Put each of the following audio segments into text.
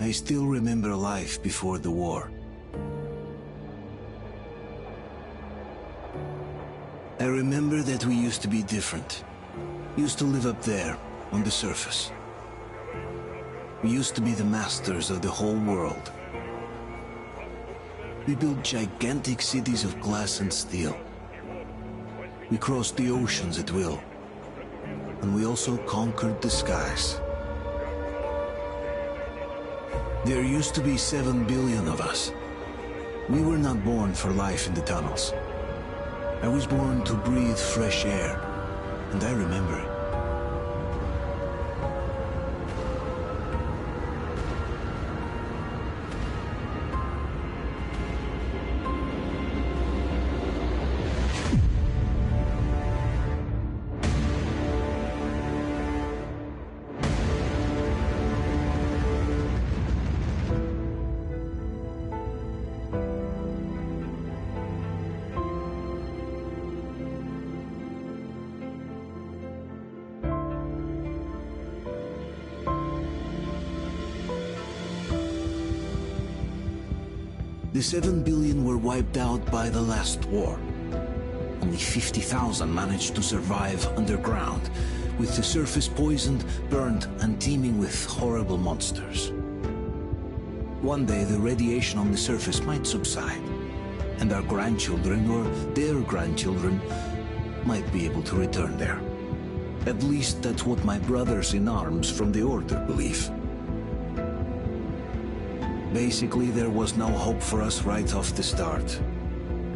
I still remember life before the war. I remember that we used to be different. Used to live up there, on the surface. We used to be the masters of the whole world. We built gigantic cities of glass and steel. We crossed the oceans at will. And we also conquered the skies. There used to be 7 billion of us. We were not born for life in the tunnels. I was born to breathe fresh air, and I remember it. The 7 billion were wiped out by the last war. Only 50,000 managed to survive underground, with the surface poisoned, burned, and teeming with horrible monsters. One day the radiation on the surface might subside, and our grandchildren or their grandchildren might be able to return there. At least that's what my brothers in arms from the Order believe. Basically, there was no hope for us right off the start.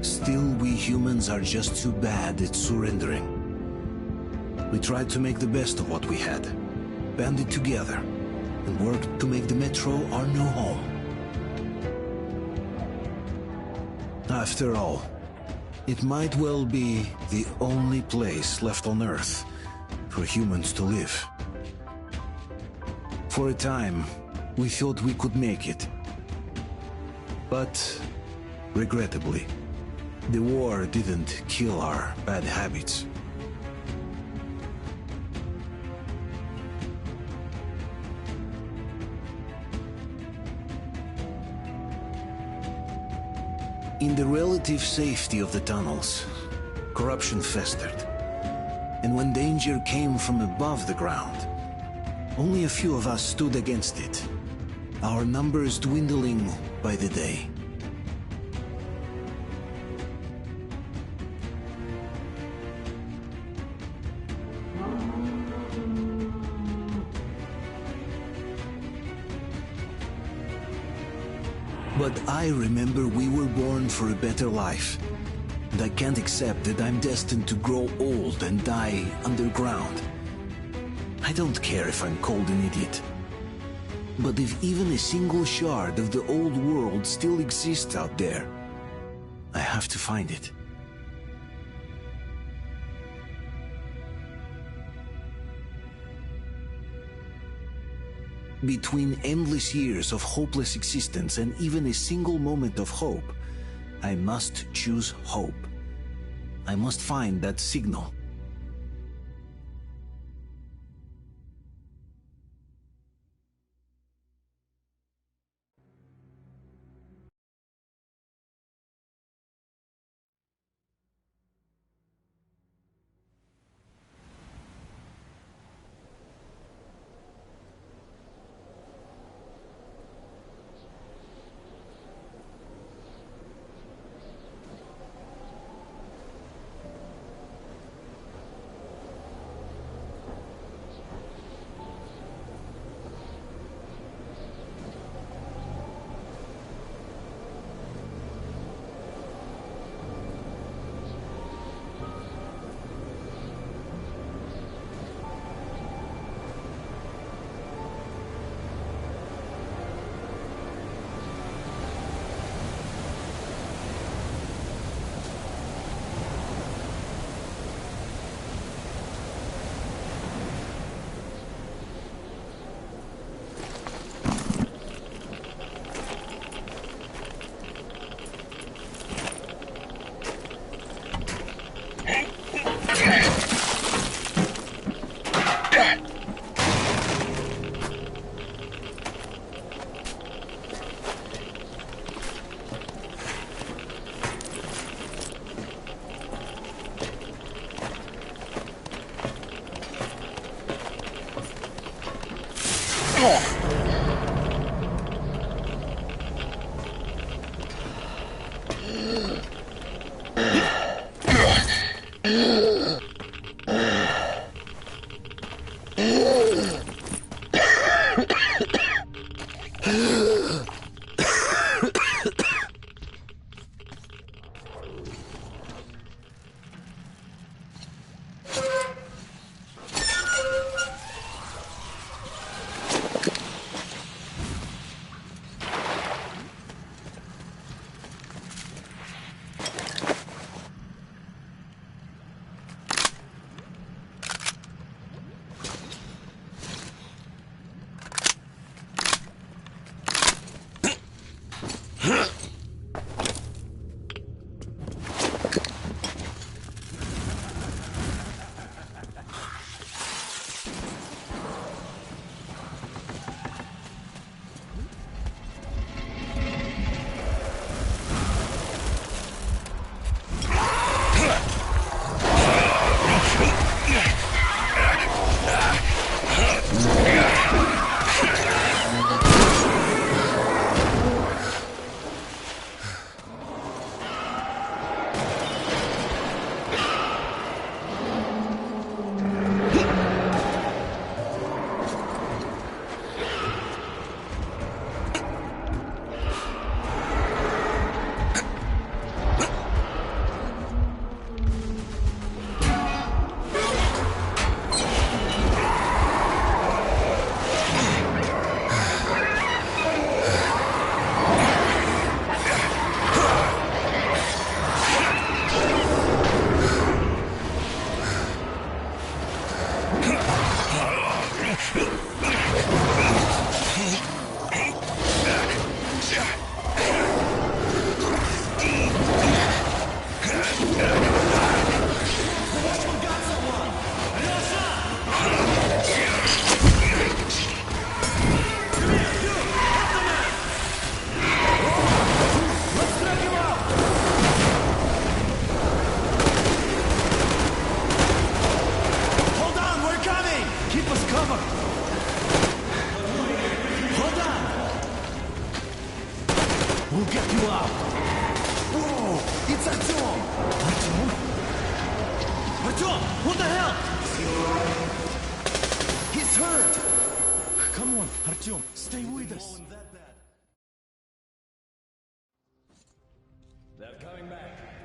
Still, we humans are just too bad at surrendering. We tried to make the best of what we had, banded together, and worked to make the Metro our new home. After all, it might well be the only place left on Earth for humans to live. For a time, we thought we could make it. But, regrettably, the war didn't kill our bad habits. In the relative safety of the tunnels, corruption festered. And when danger came from above the ground, only a few of us stood against it, our numbers dwindling by the day. But I remember we were born for a better life, and I can't accept that I'm destined to grow old and die underground. I don't care if I'm called an idiot. But if even a single shard of the old world still exists out there, I have to find it. Between endless years of hopeless existence and even a single moment of hope, I must choose hope. I must find that signal.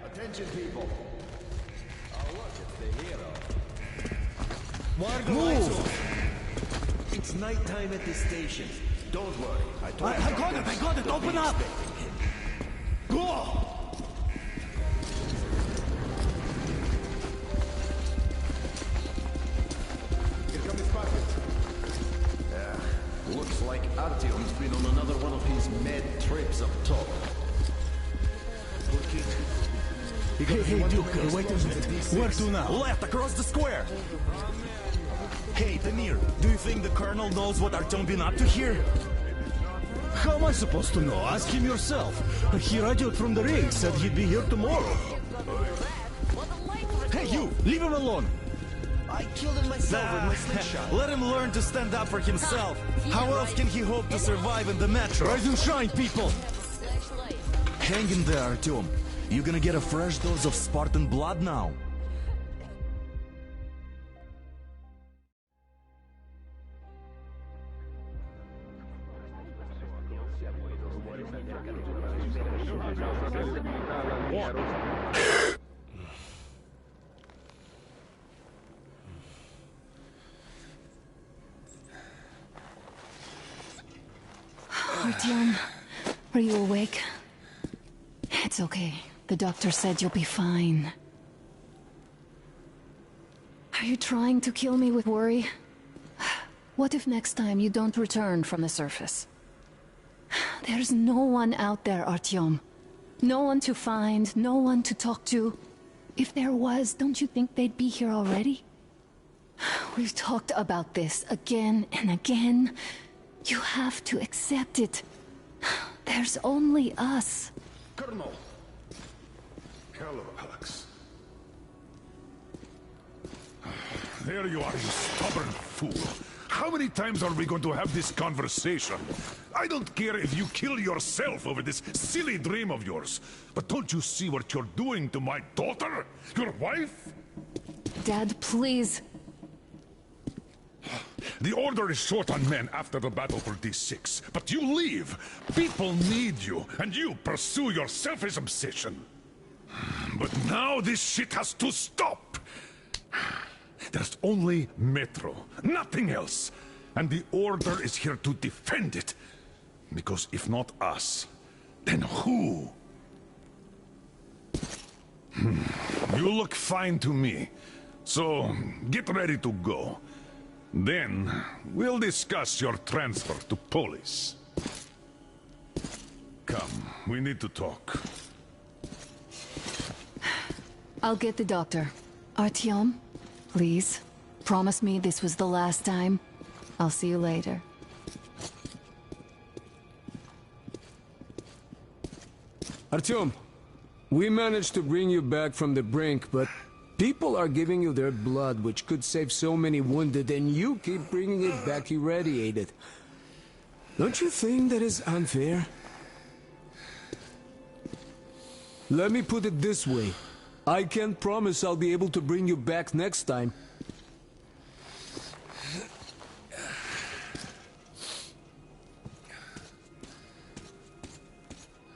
Attention, people. Oh, look, it's the hero. Move! It's nighttime at this station. Don't worry. I got it! Open up! Go! Here comes his pocket. Looks like Artyom's been on another one of his mad trips up top. Hey, Duke, wait a minute. Where to now? Left, across the square! Hey, Tamir, do you think the Colonel knows what Artyom been up to here? How am I supposed to know? Ask him yourself. He radioed from the ring, said he'd be here tomorrow. Hey, you! Leave him alone! I killed him myself with my slingshot. Let him learn to stand up for himself. How else can he hope to survive in the metro? Rise and shine, people! Hang in there, Artyom. You're gonna get a fresh dose of Spartan blood now. Artyom, are you awake? It's okay. The doctor said you'll be fine. Are you trying to kill me with worry? What if next time you don't return from the surface? There's no one out there, Artyom. No one to find, no one to talk to. If there was, don't you think they'd be here already? We've talked about this again and again. You have to accept it. There's only us. Colonel! Hello, Alex. There you are, you stubborn fool. How many times are we going to have this conversation? I don't care if you kill yourself over this silly dream of yours, but don't you see what you're doing to my daughter? Your wife? Dad, please. The Order is short on men after the battle for D6, but you leave. People need you, and you pursue your selfish obsession. But now this shit has to stop! There's only Metro, nothing else. And the Order is here to defend it. Because if not us, then who? You look fine to me. So, get ready to go. Then, we'll discuss your transfer to Polis. Come, we need to talk. I'll get the doctor. Artyom, please, promise me this was the last time. I'll see you later. Artyom, we managed to bring you back from the brink, but people are giving you their blood, which could save so many wounded, and you keep bringing it back irradiated. Don't you think that is unfair? Let me put it this way. I can't promise I'll be able to bring you back next time.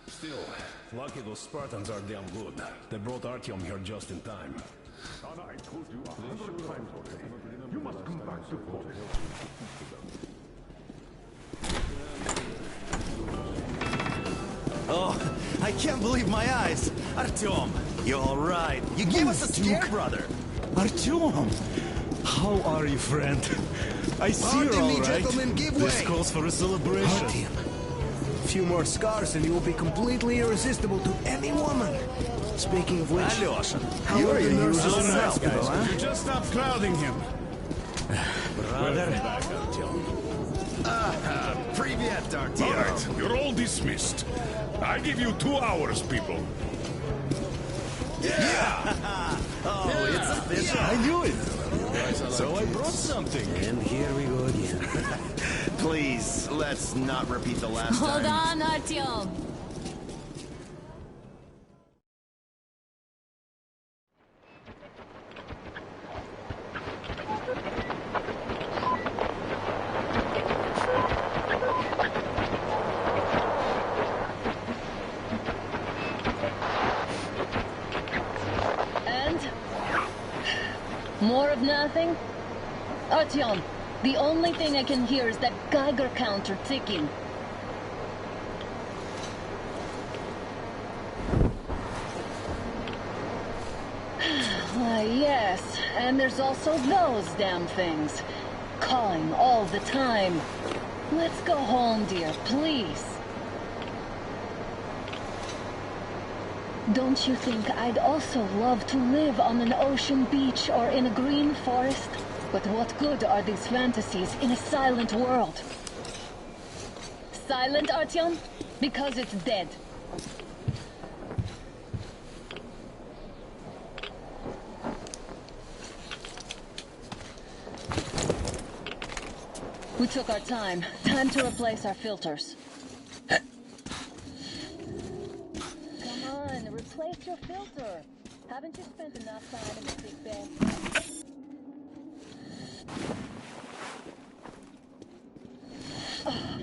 Still, lucky those Spartans are damn good. They brought Artyom here just in time. I told you 100 times already. You must come back to Polis. Oh, I can't believe my eyes. Artyom, you all right? You gave us a scare, brother. Artyom! How are you, friend? I see Pardon you're me, all right. gentlemen, give This way. calls for a celebration. Artyom. A few more scars and you will be completely irresistible to any woman. Speaking of which, Alyosha, how you're are the the nurses usual in the nice hospital, guys. huh? Just stop crowding him. Brother. Back, Artyom. Привет, All Artyom. right, you're all dismissed. I give you 2 hours, people. Oh, it's official. I knew it. So I brought something. And here we go again. Please, let's not repeat the last Hold time. on, Artyom. And? More of nothing? Artyom, the only thing I can hear is that Geiger counter ticking. Why, yes, and there's also those damn things. Calling all the time. Let's go home, dear, please. Don't you think I'd also love to live on an ocean beach or in a green forest? But what good are these fantasies in a silent world? Silent, Artyom? Because it's dead. We took our time. Time to replace our filters. Come on, replace your filter. Haven't you spent enough time in the sick bed?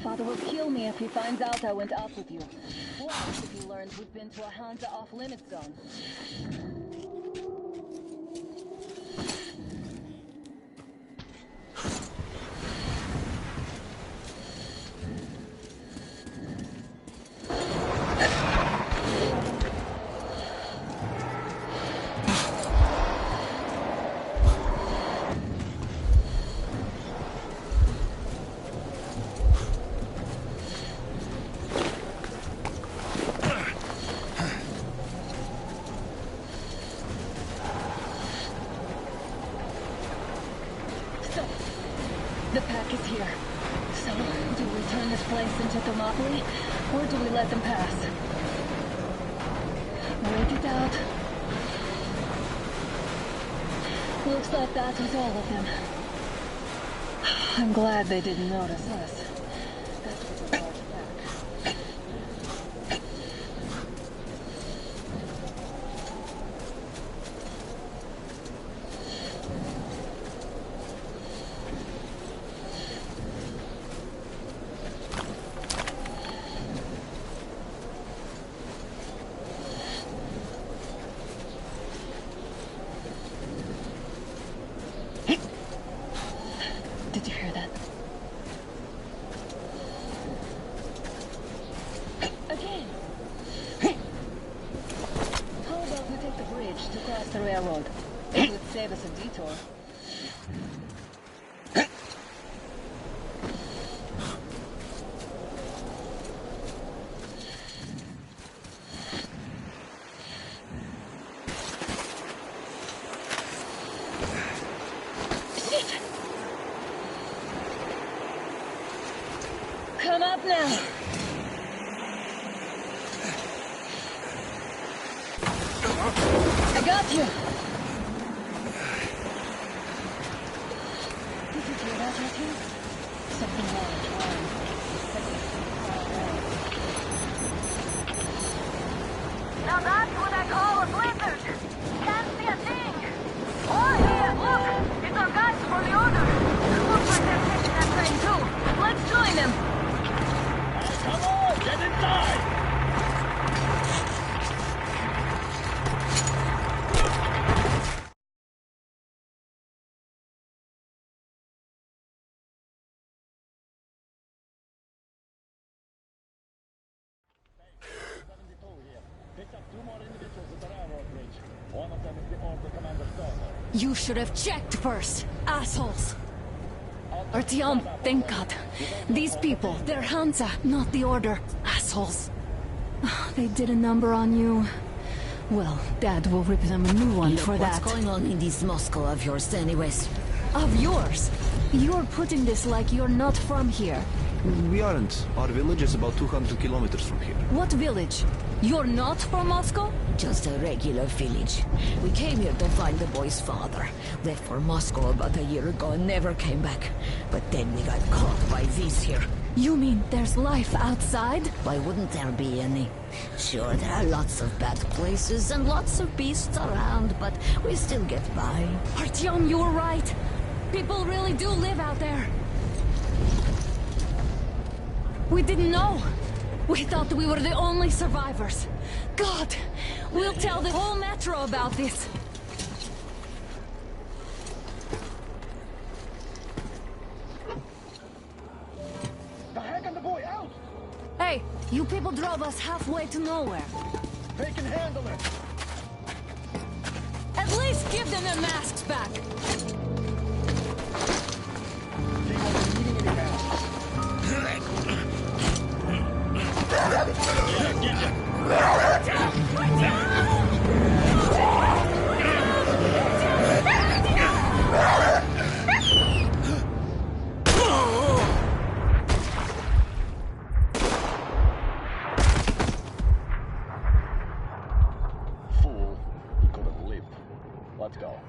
Father will kill me if he finds out I went out with you. Plus, if he learns we've been to a Hansa off-limits zone. The pack is here. So, do we turn this place into Thermopylae, or do we let them pass? Wait it out. Looks like that was all of them. I'm glad they didn't notice us. Did you hear that? Again! How about we take the bridge to cross the railroad? It would save us a detour. Come up now! I got you! Did you hear that, Matthew? Something large, round. Now that's what I call a blizzard! Can't see a thing! Oh, here, look! It's our guys for the order! Looks like they're taking that train too! Let's join them! Come on, get inside! You should have checked first, assholes! Artyom, thank God. These people, they're Hansa, not the Order. Assholes. They did a number on you. Well, Dad will rip them a new one for that. What's going on in this Moscow of yours anyways? Of yours? You're putting this like you're not from here. We aren't. Our village is about 200 kilometers from here. What village? You're not from Moscow? Just a regular village. We came here to find the boy's father. Left for Moscow about a year ago and never came back. But then we got caught by these here. You mean there's life outside? Why wouldn't there be any? Sure, there are lots of bad places and lots of beasts around, but we still get by. Artyom, you were right. People really do live out there. We didn't know. We thought we were the only survivors. God, we'll tell the whole metro about this. The heck and the boy out! Hey, you people drove us halfway to nowhere. They can handle it! At least give them their masks back. Fool. He could have lived. Let's go.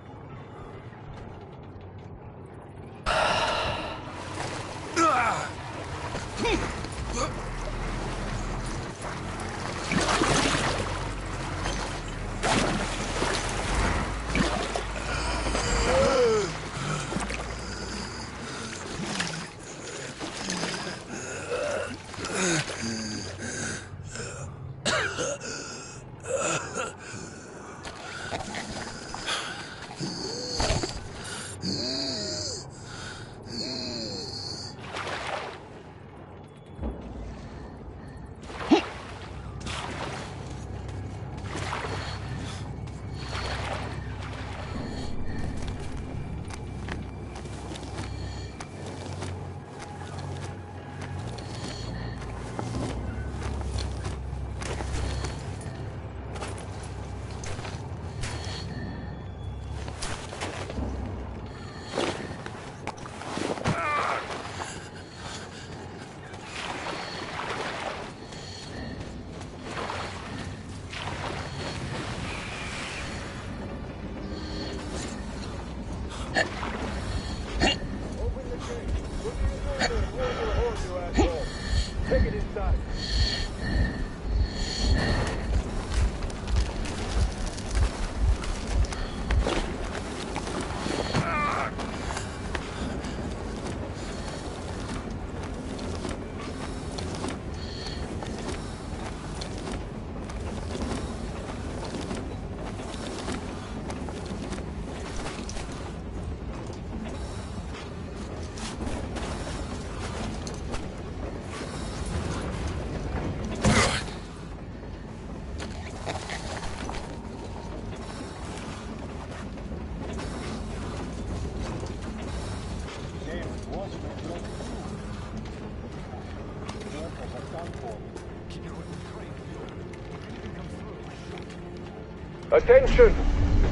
Attention!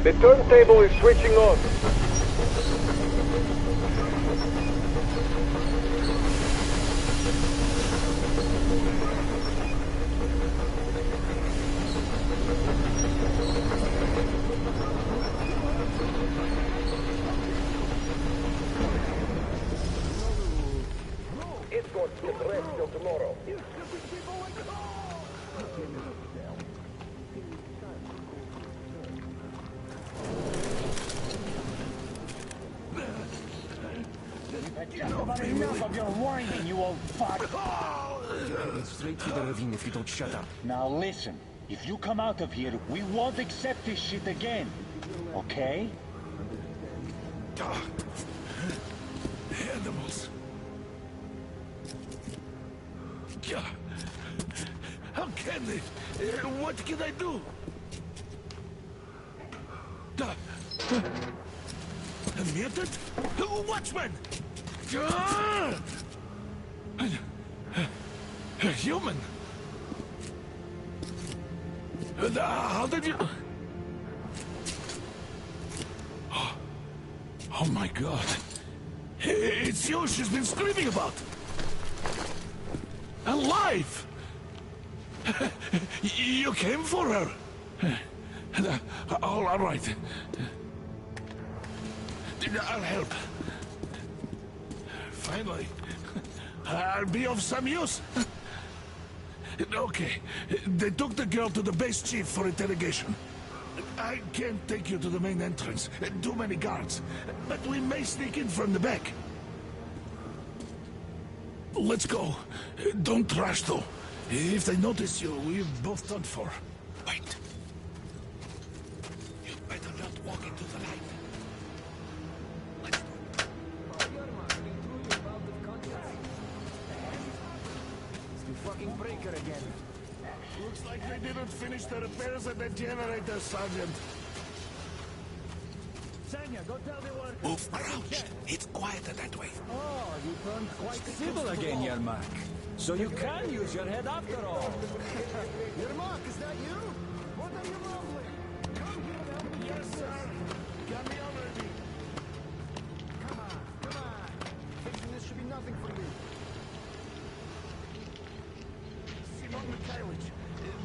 The turntable is switching on. It's going to get rest till tomorrow. Enough of your whining, you old fuck! Straight to the ravine if you don't shut up. Now listen, if you come out of here, we won't accept this shit again. Okay? Animals. How can they? What can I do? A mutant? Watchman! A human? How did you... Oh my god. It's you she's been screaming about. Alive! You came for her. All right. I'll help. Finally, I'll be of some use. Okay, they took the girl to the base chief for interrogation. I can't take you to the main entrance. Too many guards. But we may sneak in from the back. Let's go. Don't rush, though. If they notice you, we're both done for. Wait. You better not walk into the light. Fucking breaker again. Looks like they didn't finish the repairs at the generator, Sergeant. Sanya, go tell the workers. Move around. It's quieter that way. Oh, you turned quite civil again, Yermak. So you can use your head after all. Yermak, is that you? What are you mumbling? Come here and help me. Yes, sir. Got me already. Come on. Fixing this should be nothing for you.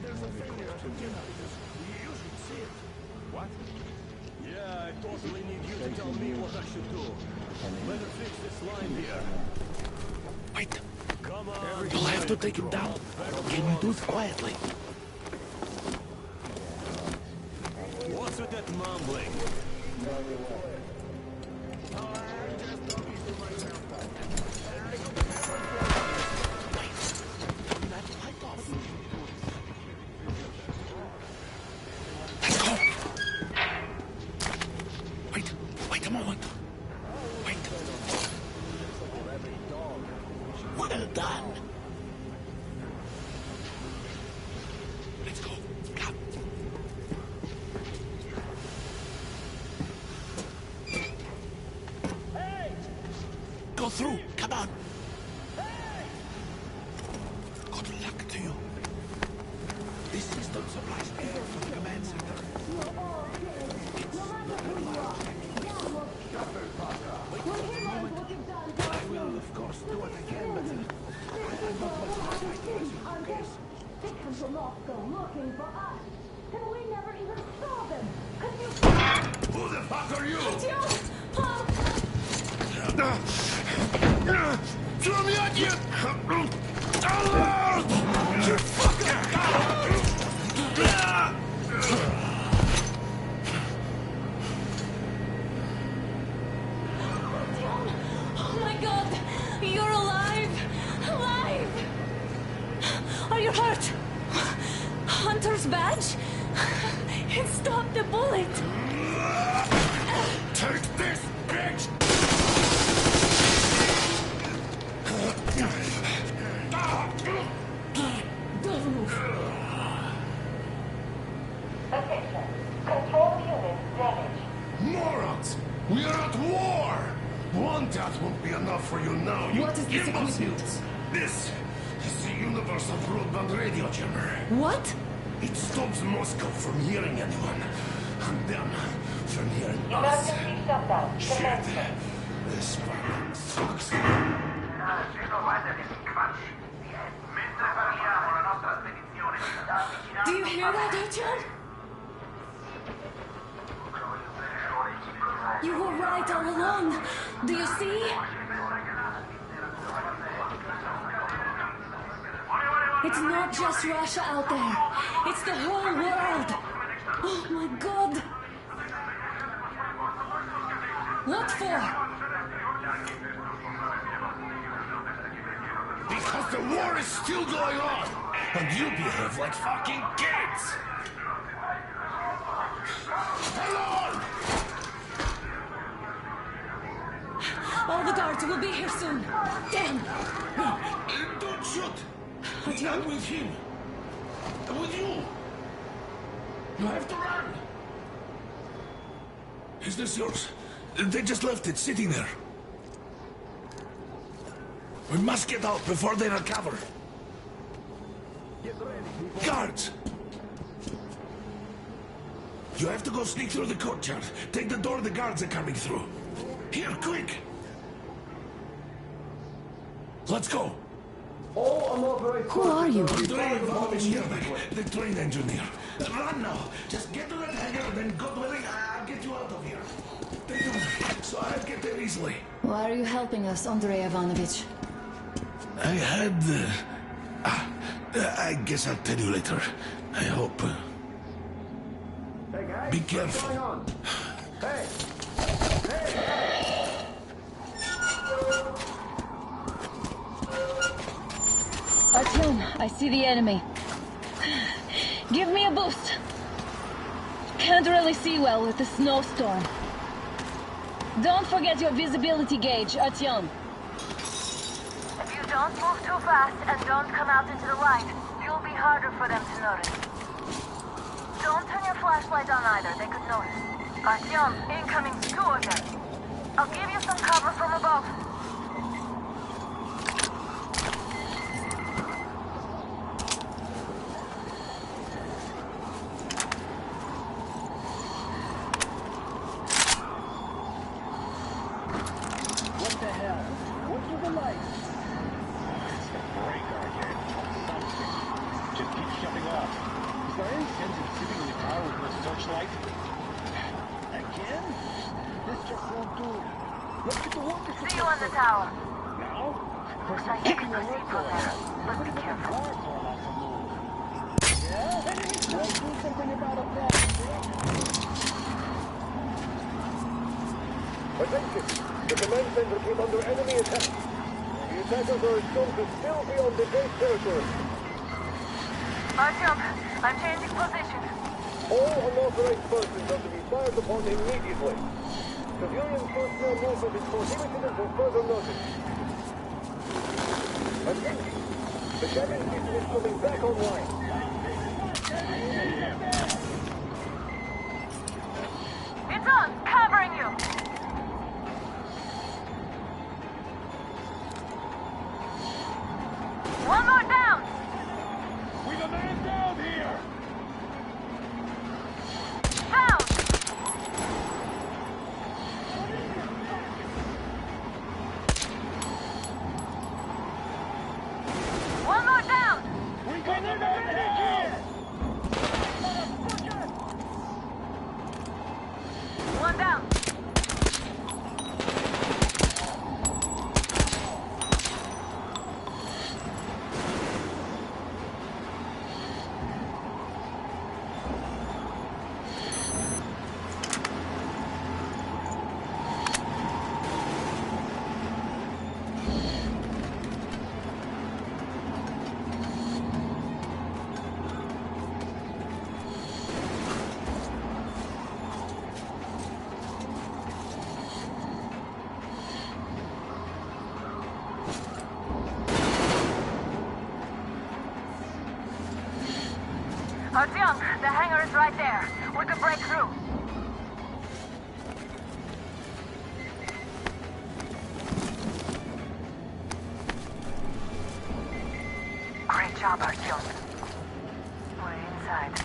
There's a failure to generators. You should see it. What? Yeah, I totally need you to tell me what I should do. Better fix this line here. Wait. Come on. You'll have to take him down. Can you do it quietly? What's with that mumbling? Wait a moment. Wait. Well done. Let's go. Come. Hey! Go through. Come on. Good luck to you. This system supplies air from the command center. I will, of course, do what I can, but I'm not much of a psychologist, okay? They come from Moscow looking for us, and we never even saw them. Cause you... Who the fuck are you? Throw me at you! You fucker! Oh my god! You're alive! Alive! Are you hurt? Hunter's badge? It stopped the bullet! Take this, bitch! Don't move. Attention. Control unit damaged. Morons! We are at war! One death won't be enough for you now, you What is this equipment? This is the universal broadband radio jammer. What? It stops Moscow from hearing anyone. And them from hearing us. Emergency shutdown. Shit. This fucking sucks. Do you hear that, Artyom? You were right all along. Do you see? It's not just Russia out there. It's the whole world. Oh my God. What for? Because the war is still going on. And you behave like fucking kids. Hello! All the guards will be here soon. Damn! Don't shoot! Artyom? I'm with him. With you. You have to run. Is this yours? They just left it sitting there. We must get out before they recover. Guards! You have to go sneak through the courtyard. Take the door the guards are coming through. Here, quick! Let's go! Who are you? Andrei Ivanovich Yermak, the train engineer. Run now! Just get to that hangar, then God willing, I'll get you out of here. They do it, so I'll get there easily. Why are you helping us, Andrei Ivanovich? I had... I guess I'll tell you later. I hope. Be careful. Artyom, I see the enemy. Give me a boost. Can't really see well with the snowstorm. Don't forget your visibility gauge, Artyom. If you don't move too fast and don't come out into the light, you'll be harder for them to notice. Don't turn your flashlight on either, they could notice. Artyom, incoming, 2 of them. I'll give you some cover from above. See you on the tower. Looks like you can proceed from there, but be careful. Attention! The command center came under enemy attack. The attackers are assumed to still be on the base territory. Artyom, I'm changing position. All unauthorized persons are to be fired upon immediately. Civilian personnel movement is prohibited until further notice. Attention! The cabin system is coming back online. It's on! Covering you! One more down! We've a man down here! Down! One more down! We got a man here! One down. Artyom, the hangar is right there. We could break through. Great job, Artyom. We're inside.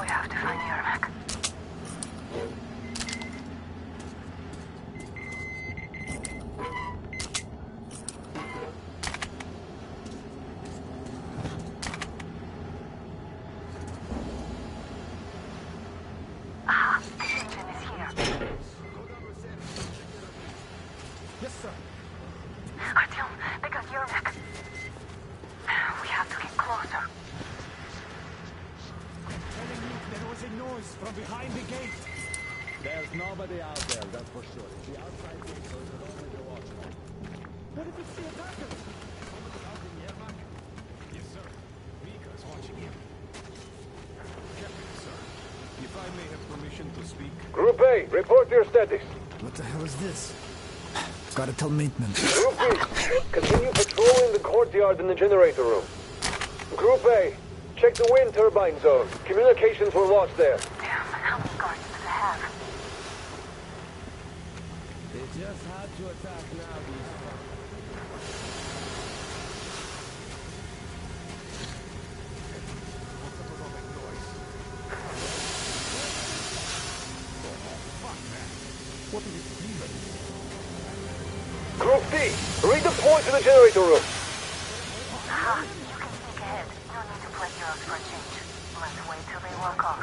We have to find Yermak. Ah, the engine is here. Yes, sir. Artyom, they got Yermak. We have to get closer. Telling you, there was a noise from behind the gate. There's nobody out there, that's for sure. The outside gate goes with only the watchman. What if it's the attackers? Yes, sir. Mika's watching him. Captain, sir. If I may have permission to speak. Group A, report your status. What the hell is this? Gotta tell maintenance. Group B, continue patrolling the courtyard in the generator room. Group A, check the wind turbine zone. Communications were lost there. Damn, how many guards do they have? They just had to attack now, these What's up with all that noise? Fuck that. What is it even? Group D, redeploy to the generator room. Aha, you can sneak ahead. No need to play heroes for a change. Let's wait till they walk off.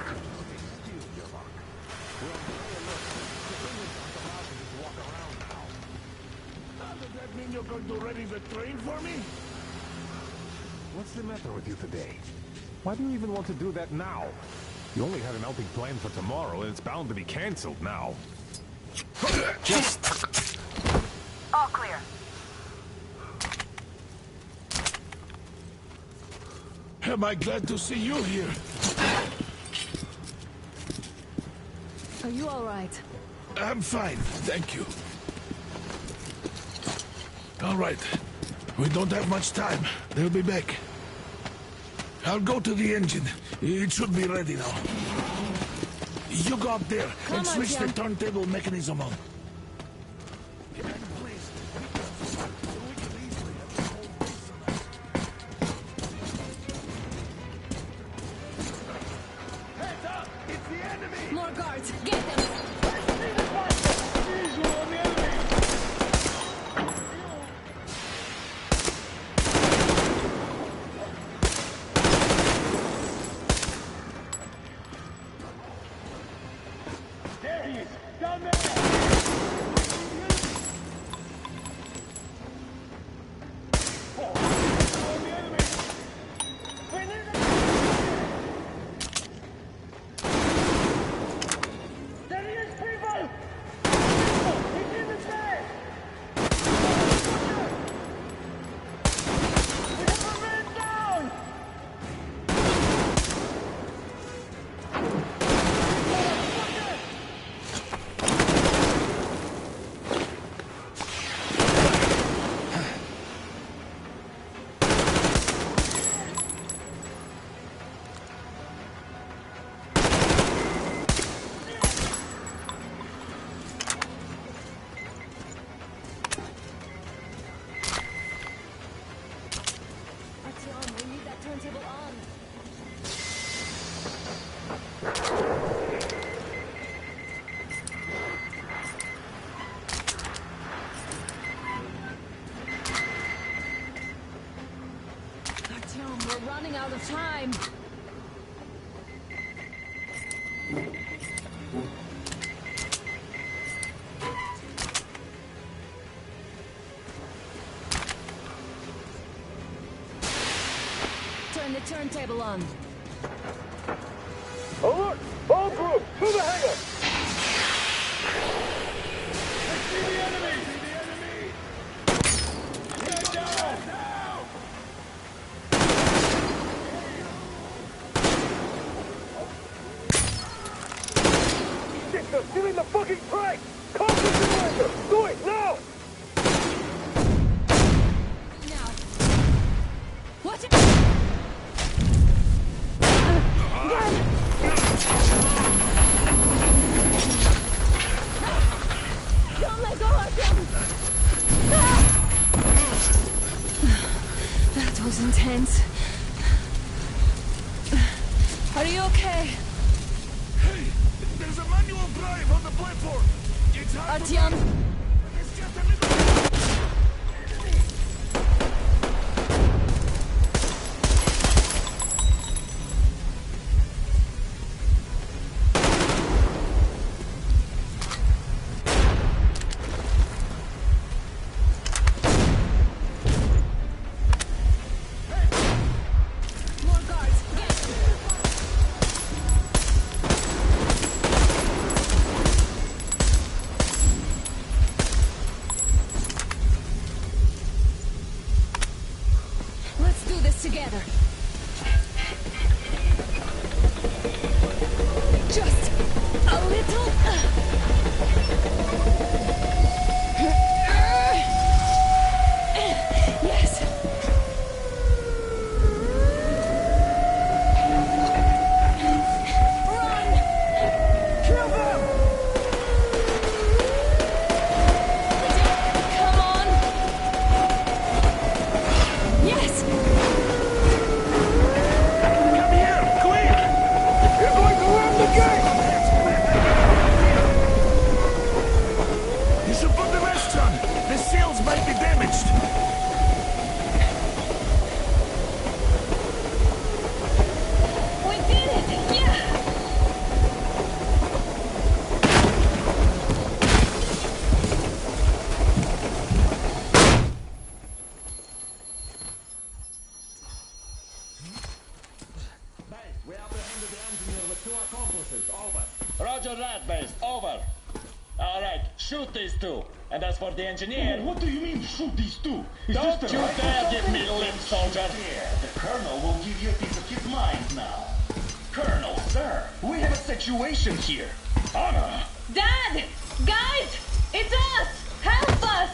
Does that mean you're going to ready the train for me? What's the matter with you today? Why do you even want to do that now? You only had an outing planned for tomorrow, and it's bound to be cancelled now. Just... All clear. Am I glad to see you here? Are you all right? I'm fine, thank you. All right. We don't have much time. They'll be back. I'll go to the engine. It should be ready now. You go up there and switch the turntable mechanism on. More guards! Get them! There he is! Down there! We're running out of time. Turn the turntable on. Alert! All groups, to the hangar! I see the enemy! Get down! Shit, they're stealing the fucking train! Call the generator! Do it, now! Now. Watch it! Don't let go of him! That was intense. Are you okay? There's a manual drive on the platform. It's hard to Artyom! drive. It's just a little... Let's do this together. Just a little... Yes. Run! Kill them! Come on! Yes! Come here, quick! You're going to ram the gate! You should put the rest on. The seals might be damaged. We did it! Yeah! We apprehended the engineer with 2 accomplices. Over. Roger that, base. Over. All right, shoot these 2. And as for the engineer... What do you mean, shoot these 2? Is Don't this the you right dare or give something? me lip, soldier. Yeah, the Colonel will give you a piece of his mind now. Colonel, sir, we have a situation here. Anna! Dad! Guys! It's us! Help us!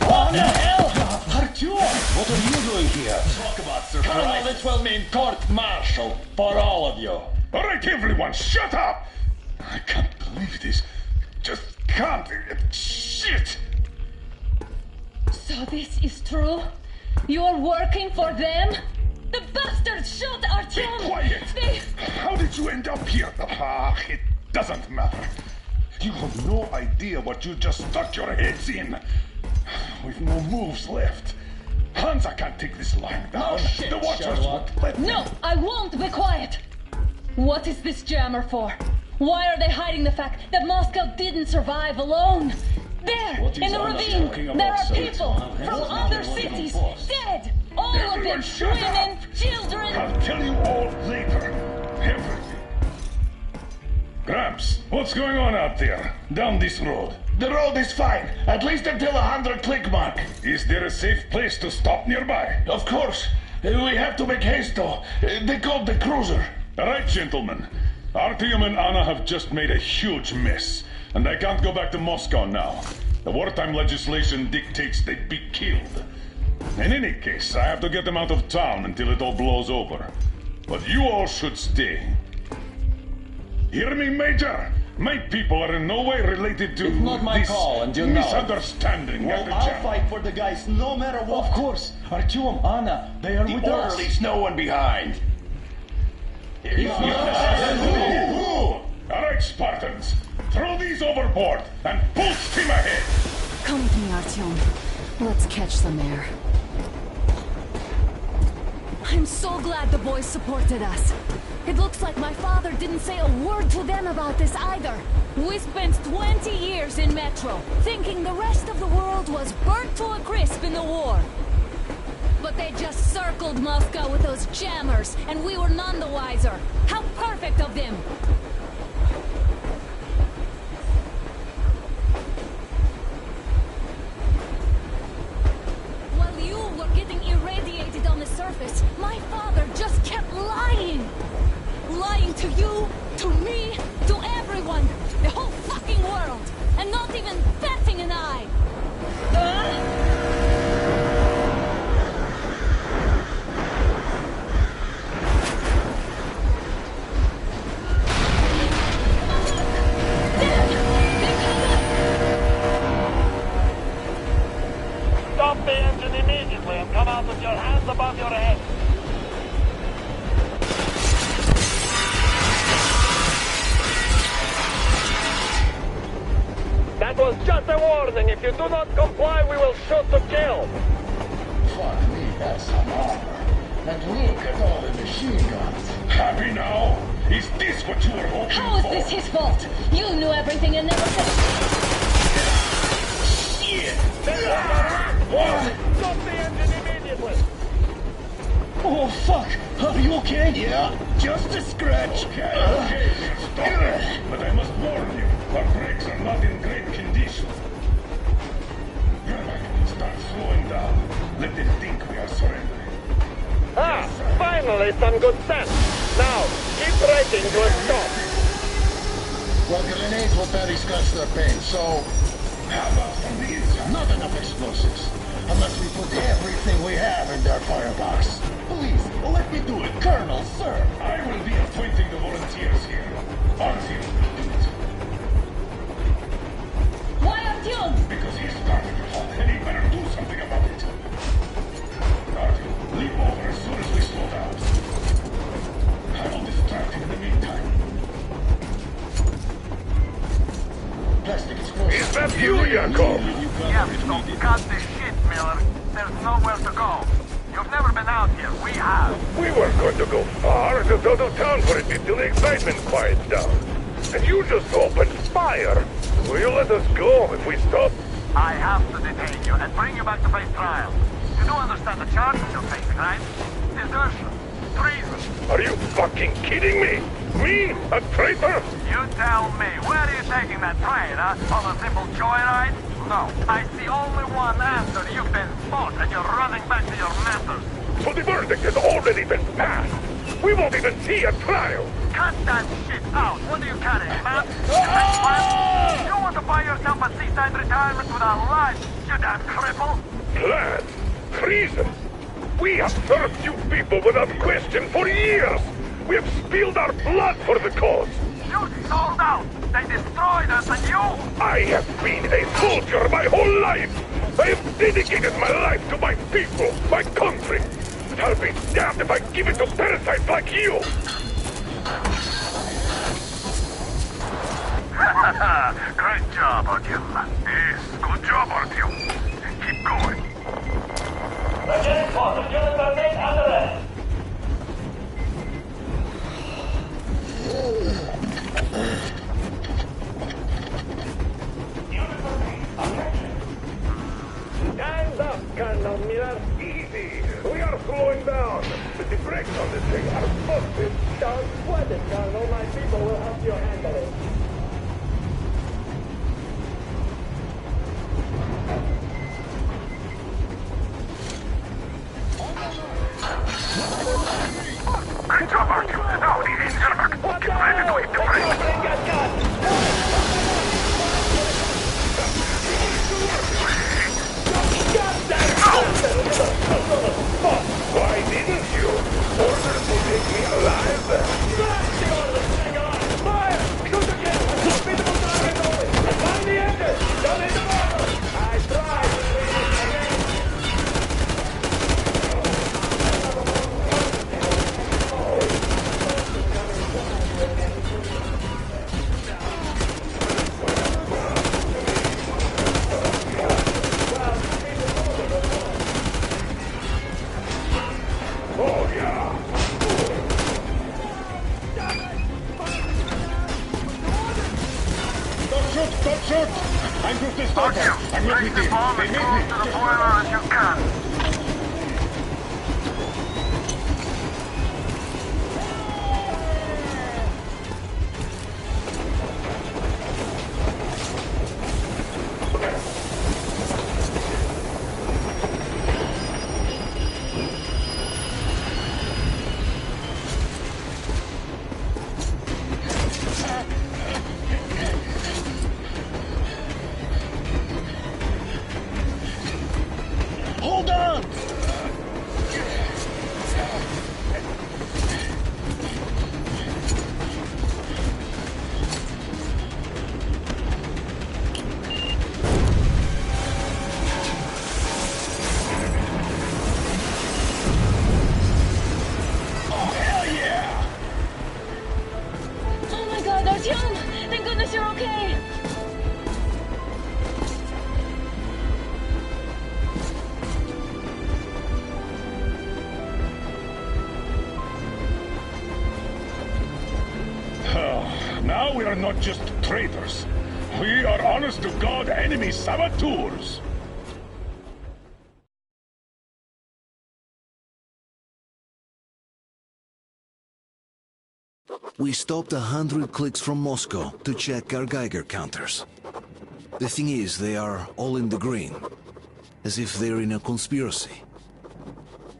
What the hell? Artyom, what are you doing here? Talk about surprise. Colonel, this will mean court-martial for all of you. All right, everyone, shut up! I can't believe this. Just can't. Shit! So this is true? You're working for them? The bastards shot Be Artyom! quiet! They... How did you end up here? Ah, it doesn't matter. You have no idea what you just stuck your heads in. We've no moves left. Hansa can't take this lying down. shit, The Watchers Sherlock. won't let No, them. I won't be quiet! What is this jammer for? Why are they hiding the fact that Moscow didn't survive alone? There, What is in the Anna ravine, talking about, there are sir? people It's from not other what you cities, enforce. dead! All of Everyone them, shut up! women, children! I'll tell you all later. Everything. Gramps, what's going on out there? Down this road. The road is fine, at least until 100 click mark. Is there a safe place to stop nearby? Of course. We have to make haste though. They called the cruiser. All right, gentlemen. Artyom and Anna have just made a huge mess, and they can't go back to Moscow now. The wartime legislation dictates they be killed. In any case, I have to get them out of town until it all blows over. But you all should stay. Hear me, Major? My people are in no way related to It's not my this call, and you know it. misunderstanding at Well, the I'll jam. fight for the guys no matter what. Of course. Artyom, Anna, they are with us. Leaves no one behind. All right, Spartans. Throw these overboard and full steam ahead. Come with me, Artyom. Let's catch some air. I'm so glad the boys supported us. It looks like my father didn't say a word to them about this either. We spent 20 years in Metro, thinking the rest of the world was burnt to a crisp in the war. But they just circled Moscow with those jammers, and we were none the wiser. How perfect of them! While you were getting irradiated on the surface, my father just kept lying. Lying to you, to me, to everyone, the whole fucking world, and not even batting an eye. Stop the engine immediately and come out with your hands above your head. do not comply, we will shoot to kill. Fuck me, that's some armor. And look at all the machine guns. Happy now? Is this what you were hoping How is for? this his fault? You knew everything and never said... Shit! Stop the engine immediately! Oh, fuck! Are you okay? Yeah, just a scratch. Okay, stop. But I must warn you, our brakes are not in great condition. Start slowing down. Let them think we are surrendering. Ah, finally some good sense. Now, keep braking to a stop. Well, grenades will barely scratch their paint, so... How about from the inside? Not enough explosives. Unless we put everything we have in their firebox. Please, let me do it, Colonel, sir. I will be appointing the volunteers here. Artyom will do it. Why Artyom? Because he started it all, and he better do something about it. Artyom, leap over as soon as we slow down. I will distract him in the meantime. Plastic explosives. Is that you, Yakov? Yes, so cut the shit, Miller. There's nowhere to go. You've never been out here. We have. We weren't going to go far, just out of town for a bit till the excitement quiets down. And you just opened fire. Will you let us go if we stop? I have to detain you and bring you back to face trial. You do understand the charges you're facing, right? Desertion. Treason. Are you fucking kidding me? Me? A traitor? You tell me, where are you taking that train, huh? On a simple joyride? No. I see only one answer. You've been spot and you're running back to your masters. So the verdict has already been passed. We won't even see a trial. Cut that shit out. What do you carry, man? You want to buy yourself a seaside retirement without life, you damn cripple? Plan? Treason? We have served you people without question for years. We have spilled our blood for the cause. You sold out. They destroyed us and you... I have been a soldier my whole life. I have dedicated my life to my people, my country. I'll be damned if I give it to parasites like you. Great job, Artyom. Yes, good job, Artyom. Keep going. Again, Potter, units are made under arrest. Time's up, Colonel Miller. Easy. We are slowing down. But the brakes on this thing are busted. Don't sweat it, Colonel. My people will help you handle it. Great job, Artyom. Now the engine back. Get ready to hit the brakes. Why didn't you? Orders will take me alive. Smash the orders! Hang on! Fire! Shoot again! Unbeatable target only! And find the engine! Don't hit the motor! I tried! Oh, yeah. Don't shoot! Don't shoot! I'm going to stop them. I'm not with you. They need me. To the boiler as you can. Hold on! Now we are not just traitors. We are honest-to-God enemy saboteurs. We stopped 100 clicks from Moscow to check our Geiger counters. The thing is, they are all in the green, as if they're in a conspiracy.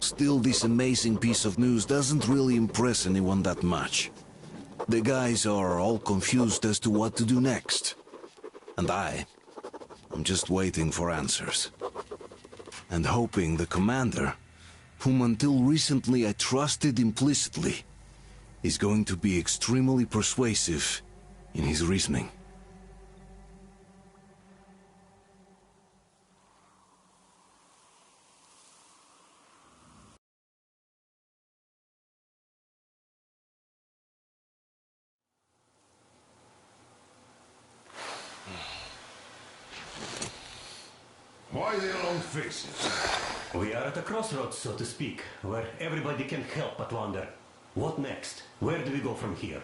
Still, this amazing piece of news doesn't really impress anyone that much. The guys are all confused as to what to do next. And I'm just waiting for answers. And hoping the commander, whom until recently I trusted implicitly, is going to be extremely persuasive in his reasoning. Why the long faces? We are at a crossroads, so to speak, where everybody can help but wonder. What next? Where do we go from here?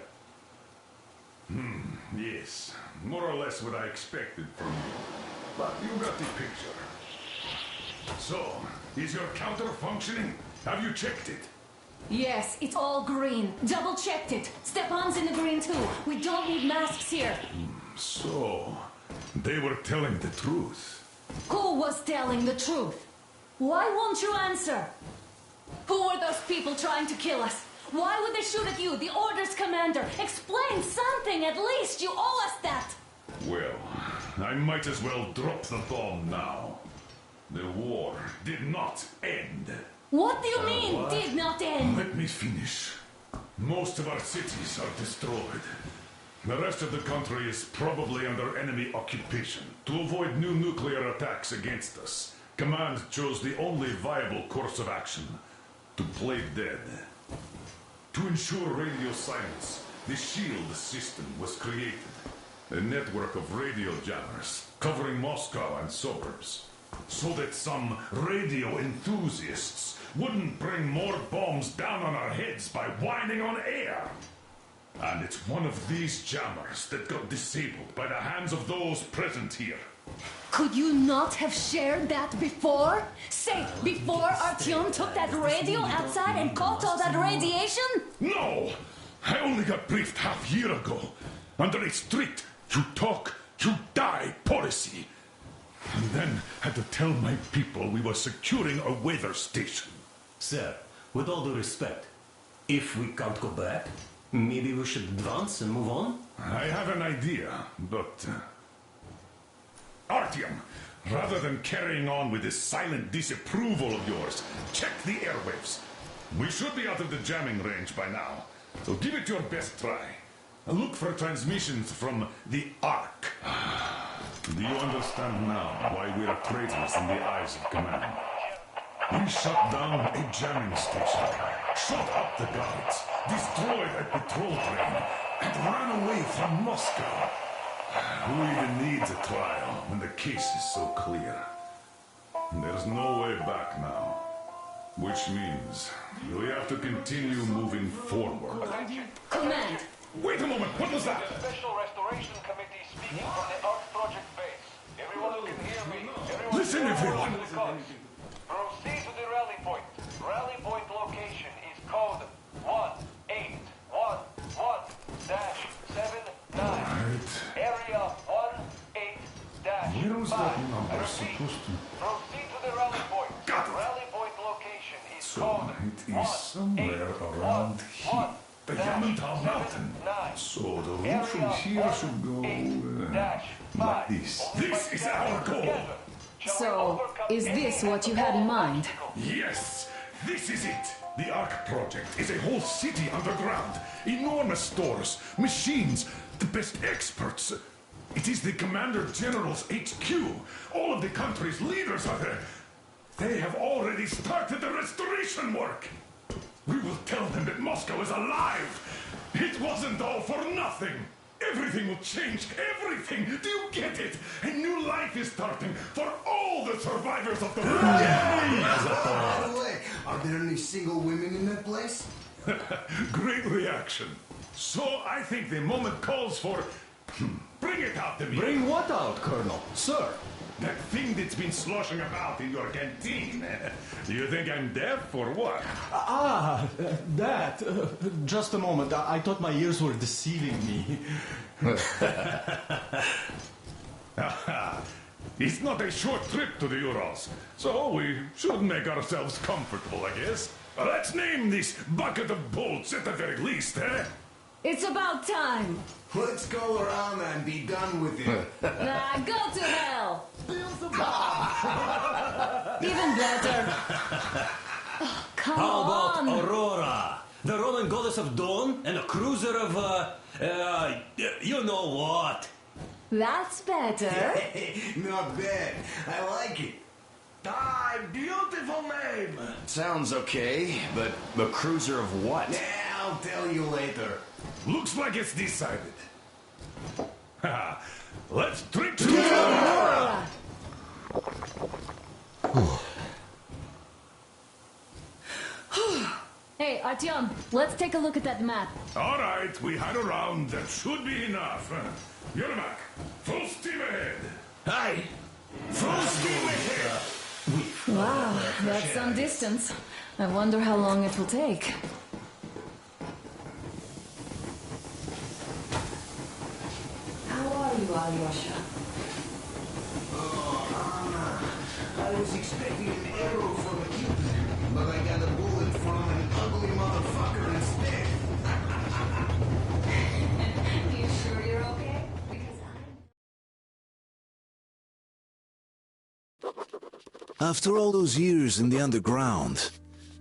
Yes. More or less what I expected from you. But you got the picture. So, is your counter functioning? Have you checked it? Yes, it's all green. Double-checked it. Stepan's in the green too. We don't need masks here. So, they were telling the truth. Who was telling the truth? Why won't you answer? Who were those people trying to kill us? Why would they shoot at you, the Order's commander? Explain something, at least. You owe us that. Well, I might as well drop the bomb now. The war did not end. What do you mean, did not end? Let me finish. Most of our cities are destroyed. The rest of the country is probably under enemy occupation. To avoid new nuclear attacks against us, Command chose the only viable course of action: to play dead. To ensure radio silence, the SHIELD system was created. A network of radio jammers covering Moscow and suburbs. So that some radio enthusiasts wouldn't bring more bombs down on our heads by whining on air. And it's one of these jammers that got disabled by the hands of those present here. Could you not have shared that before? Say, before Artyom took that radio outside and caught all that radiation? No! I only got briefed half year ago. Under a strict, you talk, you die policy. And then had to tell my people we were securing a weather station. Sir, with all due respect, if we can't go back, maybe we should advance and move on? I have an idea, but... Artyom, rather than carrying on with this silent disapproval of yours, check the airwaves. We should be out of the jamming range by now, so give it your best try. Look for transmissions from the Ark. Do you understand now why we are traitors in the eyes of Command? We shut down a jamming station, shot up the guards, destroyed a patrol train, and ran away from Moscow. Who even needs a trial when the case is so clear? There's no way back now. Which means we have to continue moving forward. Command! Wait a moment, what was that? The Special Restoration Committee speaking from the Ark Project base. Everyone who can hear me. Listen, everyone! Proceed to the rally point. Rally point location is code 1811-79. Area 18-5. Where was that number I repeat, supposed to... proceed to the rally point. Got it. Rally point location is So code it is somewhere around here. The Yamantau Mountain. 9. So the route from here should go like this. This is our goal. So, is this what you had in mind? Yes, this is it. The Ark Project is a whole city underground. Enormous stores, machines, the best experts. It is the Commander General's HQ. All of the country's leaders are there. They have already started the restoration work. We will tell them that Moscow is alive. It wasn't all for nothing. Everything will change. Everything. Do you get it? A new life is starting for all the survivors of the war. By the way, are there any single women in that place? Great reaction. So I think the moment calls for... Bring it out to me. Bring what out, Colonel? Sir? That thing that's been sloshing about in your canteen. Do you think I'm deaf or what? That. Just a moment. I thought my ears were deceiving me. It's not a short trip to the Urals, so we should make ourselves comfortable, I guess. Let's name this bucket of bolts at the very least, eh? It's about time. Let's go around and be done with it. Go to hell. Even better. Oh, come How on. about Aurora? The Roman goddess of dawn and a cruiser of, you know what? That's better. Not bad. I like it. Beautiful name! Sounds okay, but a cruiser of what? Yeah, I'll tell you later. Looks like it's decided. Let's drink to Aurora! Hey, Artyom, let's take a look at that map. All right, we had a round. That should be enough. Yermak, full steam ahead. Aye. Full steam ahead. Wow, that's some distance. I wonder how long it will take. How are you, Alyosha? Oh, Anna. I was expecting an arrow from a Cupid, but I got a bullet from an ugly motherfucker instead. You sure you're okay? After all those years in the underground,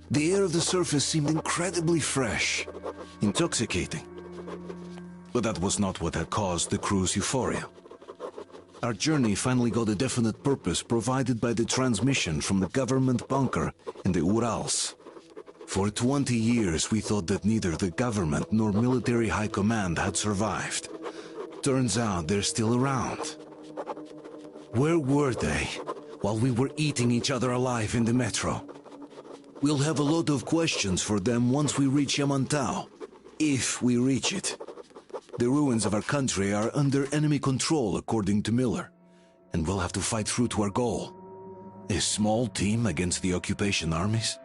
the air of the surface seemed incredibly fresh, intoxicating. But that was not what had caused the crew's euphoria. Our journey finally got a definite purpose provided by the transmission from the government bunker in the Urals. For 20 years we thought that neither the government nor military high command had survived. Turns out they're still around. Where were they while we were eating each other alive in the metro? We'll have a lot of questions for them once we reach Yamantau, if we reach it. The ruins of our country are under enemy control, according to Miller, and we'll have to fight through to our goal. A small team against the occupation armies?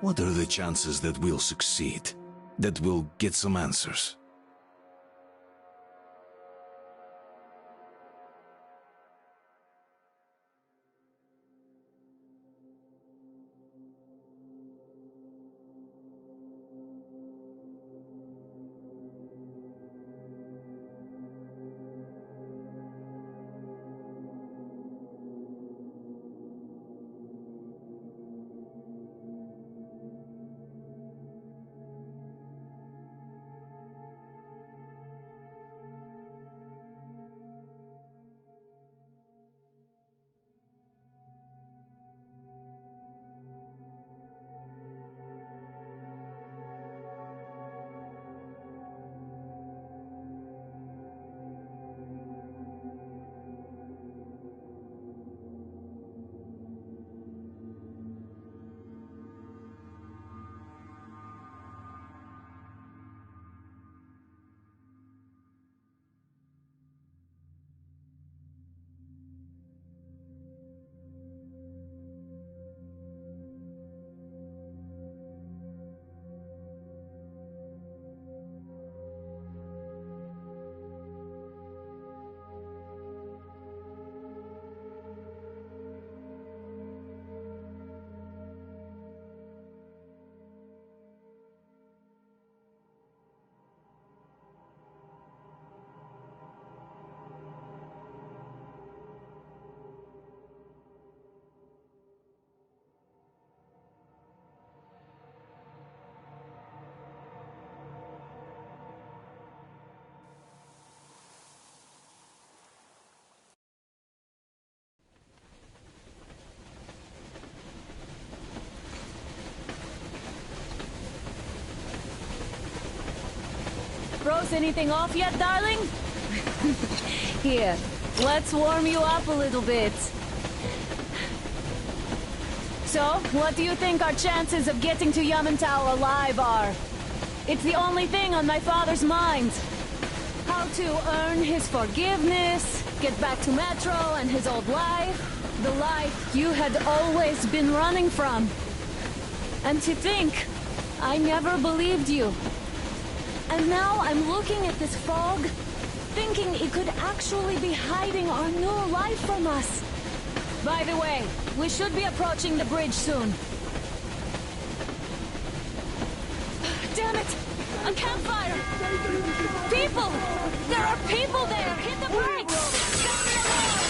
What are the chances that we'll succeed? That we'll get some answers? Froze anything off yet, darling? Here, let's warm you up a little bit. So, what do you think our chances of getting to Yamantau alive are? It's the only thing on my father's mind. How to earn his forgiveness, get back to Metro and his old life. The life you had always been running from. And to think, I never believed you. And now I'm looking at this fog, thinking it could actually be hiding our new life from us. By the way, we should be approaching the bridge soon. Damn it! A campfire! People! There are people there! Hit the brakes! Sound the alarm!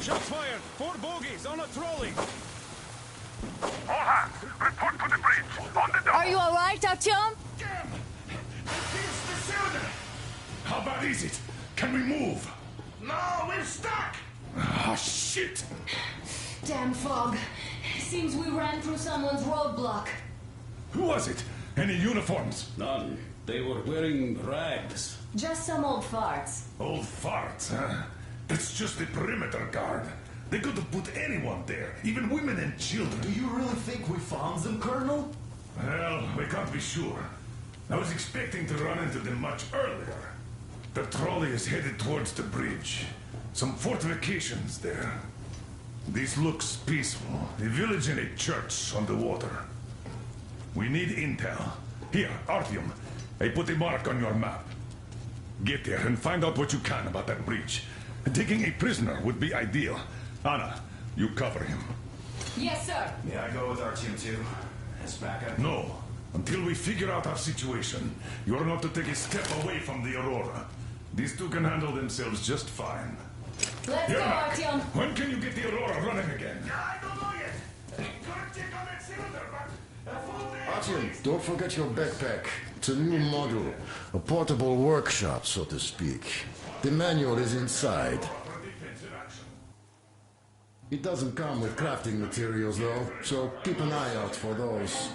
Shots fired! 4 bogies on a trolley! All hands, report to the bridge! On the double! Are you alright, Artyom? Damn! It's the cylinder! How bad is it? Can we move? No, we're stuck! Ah, shit! Damn fog. Seems we ran through someone's roadblock. Who was it? Any uniforms? None. They were wearing rags. Just some old farts. Old farts, huh? That's just the perimeter guard. They could have put anyone there, even women and children. Do you really think we found them, Colonel? Well, we can't be sure. I was expecting to run into them much earlier. The trolley is headed towards the bridge. Some fortifications there. This looks peaceful. A village and a church on the water. We need intel. Here, Artyom, I put a mark on your map. Get there and find out what you can about that bridge. Taking a prisoner would be ideal. Anna, you cover him. Yes, sir. May I go with our team too? As backup? No. Until we figure out our situation, you're not to take a step away from the Aurora. These two can handle themselves just fine. Let's go, Artyom. When can you get the Aurora running again? I don't know yet. Couldn't check on that cylinder, but... Artyom, don't forget your backpack. It's a new model. A portable workshop, so to speak. The manual is inside. It doesn't come with crafting materials, though, so keep an eye out for those.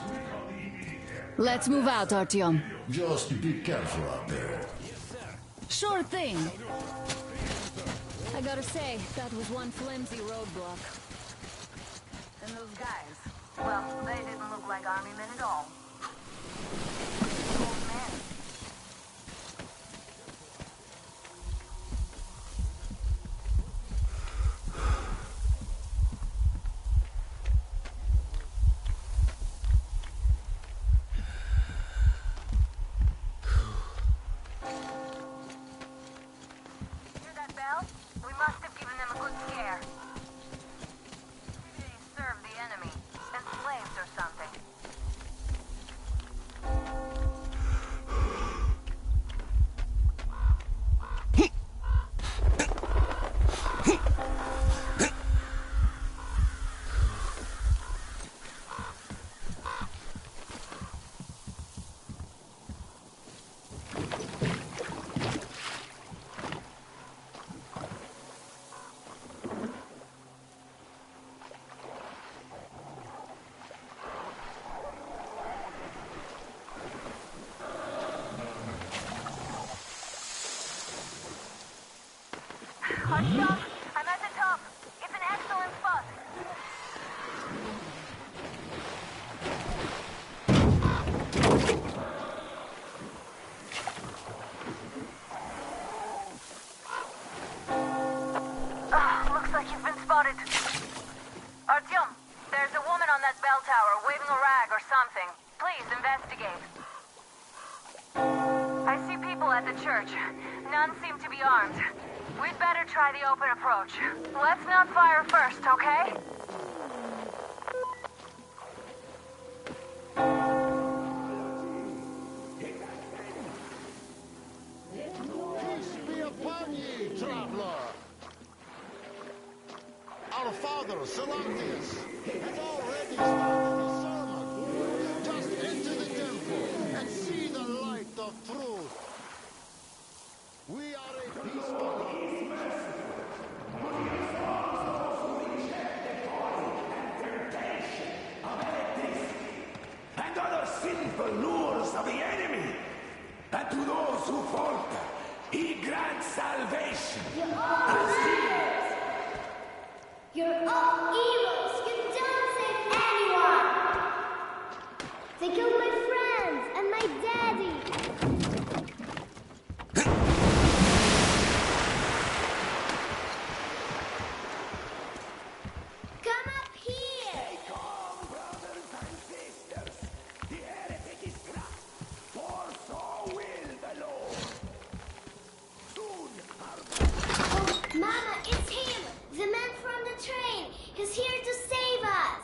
Let's move out, Artyom. Just be careful out there. Sure thing. I gotta say, that was one flimsy roadblock. And those guys, well, they didn't look like army men at all. Old men. Hear that bell? We must have given them a good scare. Maybe they served the enemy, enslaved or something. Artyom, I'm at the top. It's an excellent spot. Looks like you've been spotted. Artyom, there's a woman on that bell tower waving a rag or something. Please investigate. I see people at the church. None seem to be armed. We'd better try the open approach. Let's not fire first, okay? Peace be upon ye, traveler! Our father, Celestius, has already started his sermon. Just enter the temple and see the light of truth. We are a peaceful... And other sinful lures of the enemy. And to those who falter, salvation. You're all murderers. You're all evils. You don't save anyone. They killed my friends and my daddy. Come up here. Take on, brothers and sisters. The heretic is trapped, for so will the Lord. Soon our Oh, Mama, it's him. The man from the train. He's here to save us.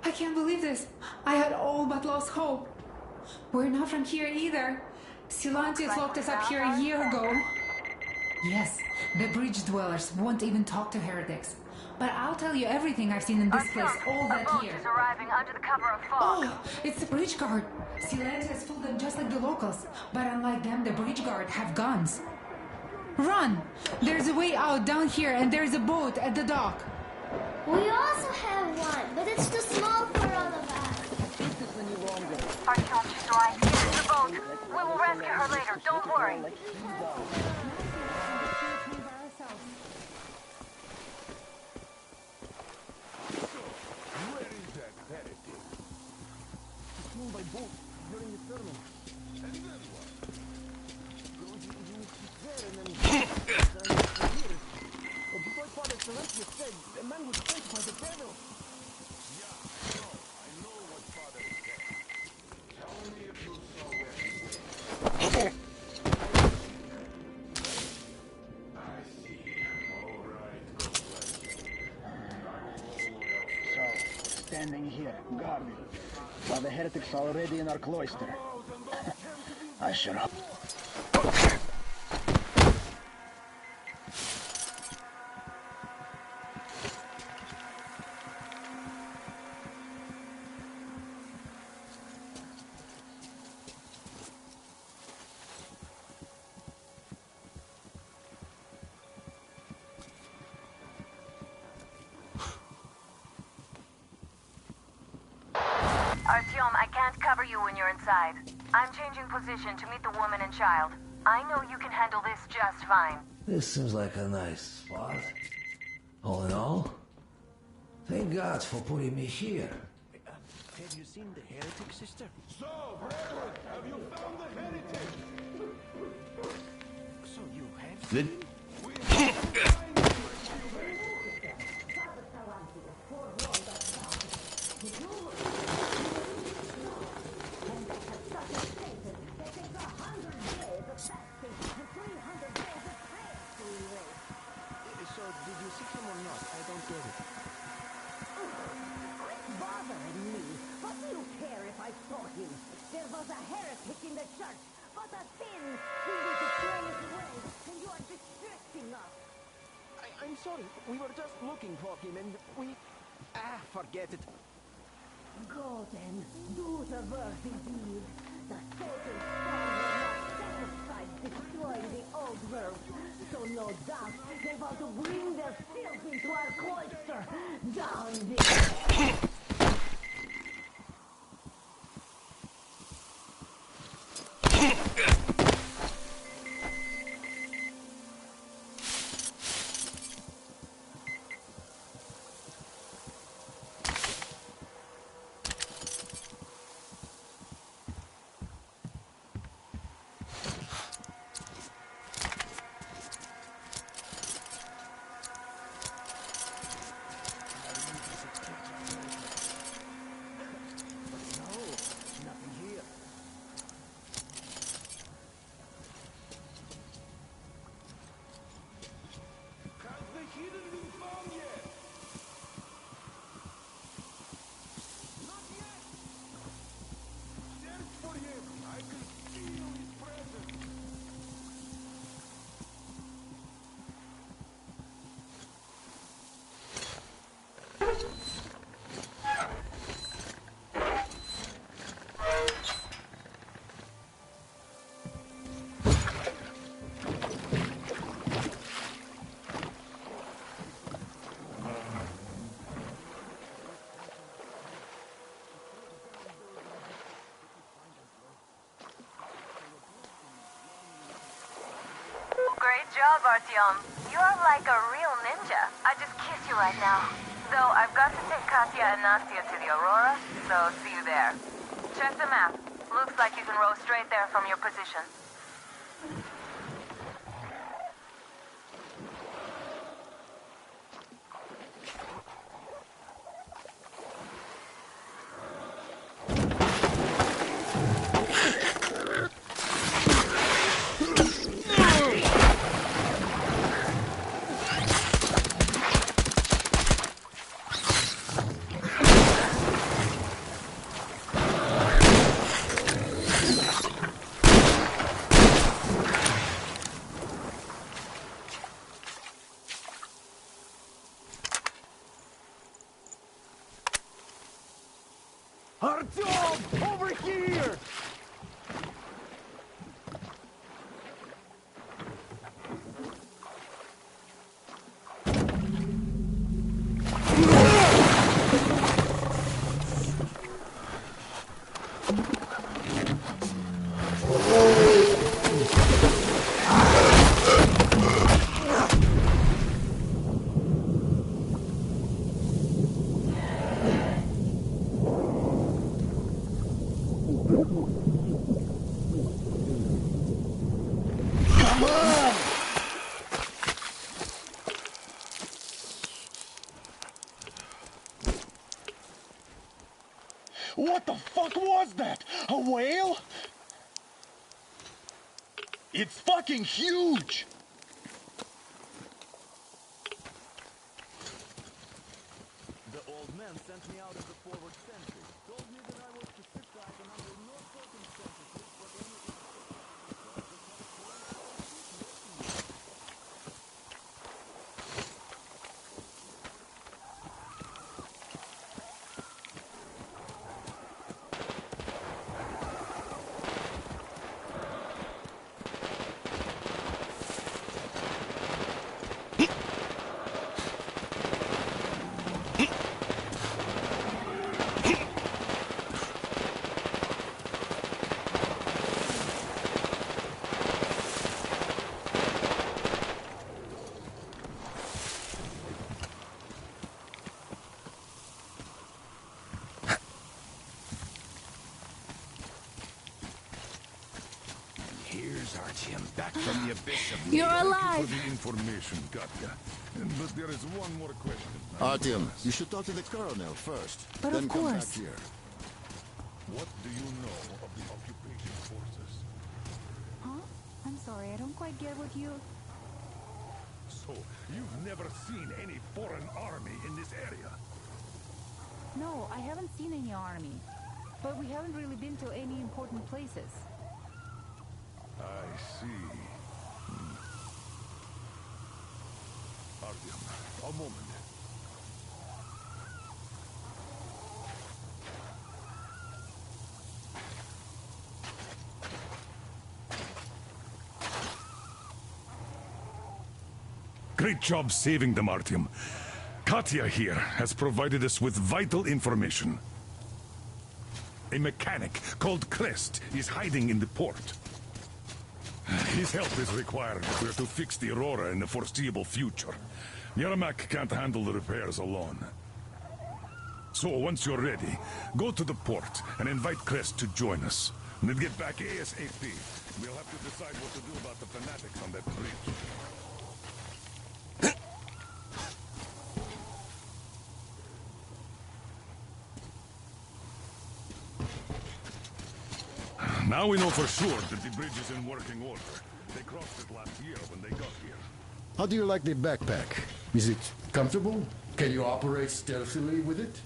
I can't believe this. I had all but lost hope. We're not from here either. Silantius locked us up here a year ago. Yes, the bridge dwellers won't even talk to heretics. But I'll tell you everything I've seen in this place all that year. Is arriving under the cover of fog. Oh, it's the bridge guard. Silantius fooled them just like the locals. But unlike them, the bridge guard have guns. Run! There's a way out down here and there's a boat at the dock. We also have one, but it's too small for all of us. Artyom, she's right. Get in the boat. We will rescue her later. Don't worry. Where is that heretic? He flew by boat during the sermon. And then what? He was there and then... Before Father Silantius said, the man was sent by the devil. Yeah, I know what Father said. Tell me if you saw where he went. I see. All right, go So, standing here, guarded, while the heretics are already in our cloister. I sure hope. Artyom, I can't cover you when you're inside. I'm changing position to meet the woman and child. I know you can handle this just fine. This seems like a nice spot. All in all, thank God for putting me here. Have you seen the heretic, sister? So, brethren, have you found the heretic? So you have Good. So did you see him or not? I don't get it. Quit bothering me. What do you care if I saw him? There was a heretic in the church, but a sin. We need to clear it away, and you are distracting us. I'm sorry. We were just looking for him and we... forget it. Go then. Do the worthy deed. The Satan's Spawn were not satisfied destroying the old world. So no doubt they want to bring their filth into our cloister. Down there. Great job, Artyom. You are like a real ninja. I just kiss you right now. Though I've got to take Katya and Nastya to the Aurora, so see you there. Check the map. Looks like you can row straight there from your position. Artyom! Over here! What the fuck was that? A whale? It's fucking huge! The old man sent me out as a forward sentry. Told me that I was to sit tight and under no circumstances look for any... Here's Artyom, back from the abyss of... You're Thank alive! you for the information, Katya. But there is one more question. Artyom, you should talk to the colonel first. But then of come back course. here. What do you know of the occupation forces? Huh? I'm sorry, I don't quite get what you... So, you've never seen any foreign army in this area? No, I haven't seen any army. But we haven't really been to any important places. I see. Artyom, a moment. Great job saving them, Artyom. Katya here has provided us with vital information. A mechanic called Crest is hiding in the port. His help is required if we're to fix the Aurora in the foreseeable future. Yermak can't handle the repairs alone. So, once you're ready, go to the port and invite Crest to join us. And then get back ASAP. We'll have to decide what to do about the fanatics on that bridge. Now we know for sure that the bridge is in working order. They crossed it last year when they got here. How do you like the backpack? Is it comfortable? Can you operate stealthily with it?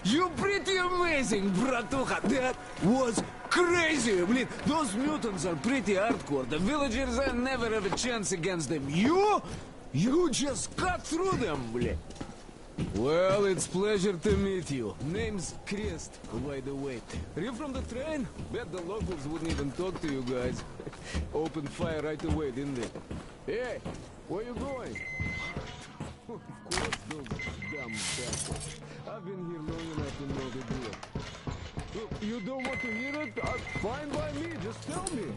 You pretty amazing, bratuха. That was crazy. Блин, those mutants are pretty hardcore. The villagers never have a chance against them. You just cut through them, блин. Well, it's pleasure to meet you. Name's Crest, by the way. Are you from the train? Bet the locals wouldn't even talk to you guys. Opened fire right away, didn't they? Hey, where you going? Of course, those dumb bastards. I've been here long enough to know the deal. Look, you don't want to hear it? Fine by me, just tell me.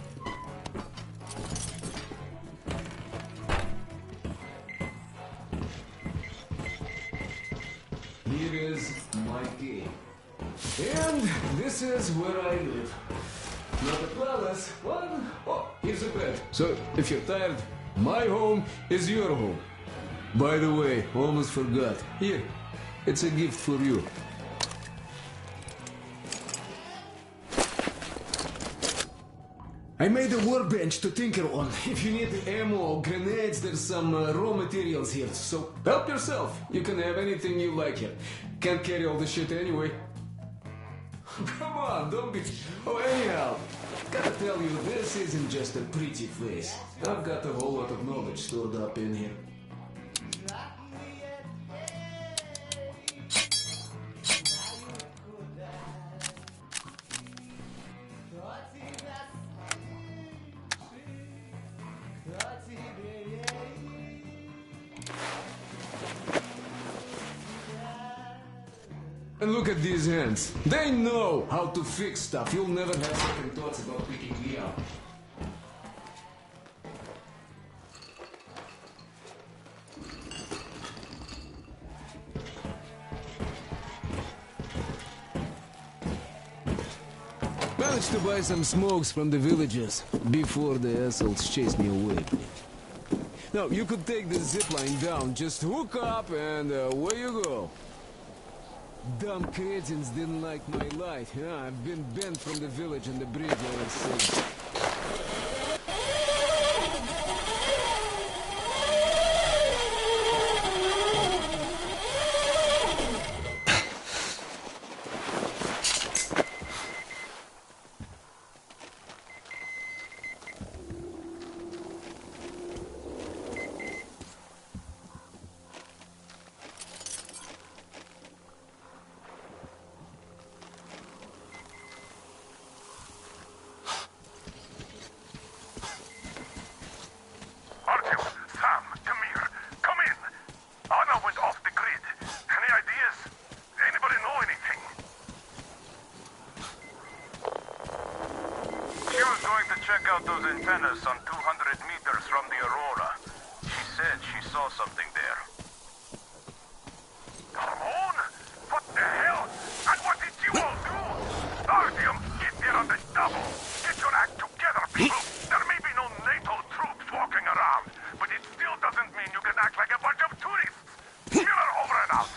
Here is my key. And this is where I live. Not a palace, but oh, here's a bed. So if you're tired, my home is your home. By the way, almost forgot. Here, it's a gift for you. I made a workbench to tinker on. If you need ammo or grenades, there's some raw materials here. So help yourself. You can have anything you like here. Can't carry all the shit anyway. Come on, don't be... Oh, anyhow. Gotta tell you, this isn't just a pretty face. I've got a whole lot of knowledge stored up in here. And look at these hands. They know how to fix stuff. You'll never have second thoughts about picking me up. Managed to buy some smokes from the villagers before the assholes chased me away. Now, you could take the zipline down, just hook up and away you go. Dumb cretins didn't like my light. Yeah, I've been banned from the village and the bridge ever since. Those antennas on 200 meters from the Aurora. She said she saw something there. Ramon? What the hell? And what did you all do? Artyom, get there on the double. Get your act together, people. There may be no NATO troops walking around, but it still doesn't mean you can act like a bunch of tourists. Miller, over and out.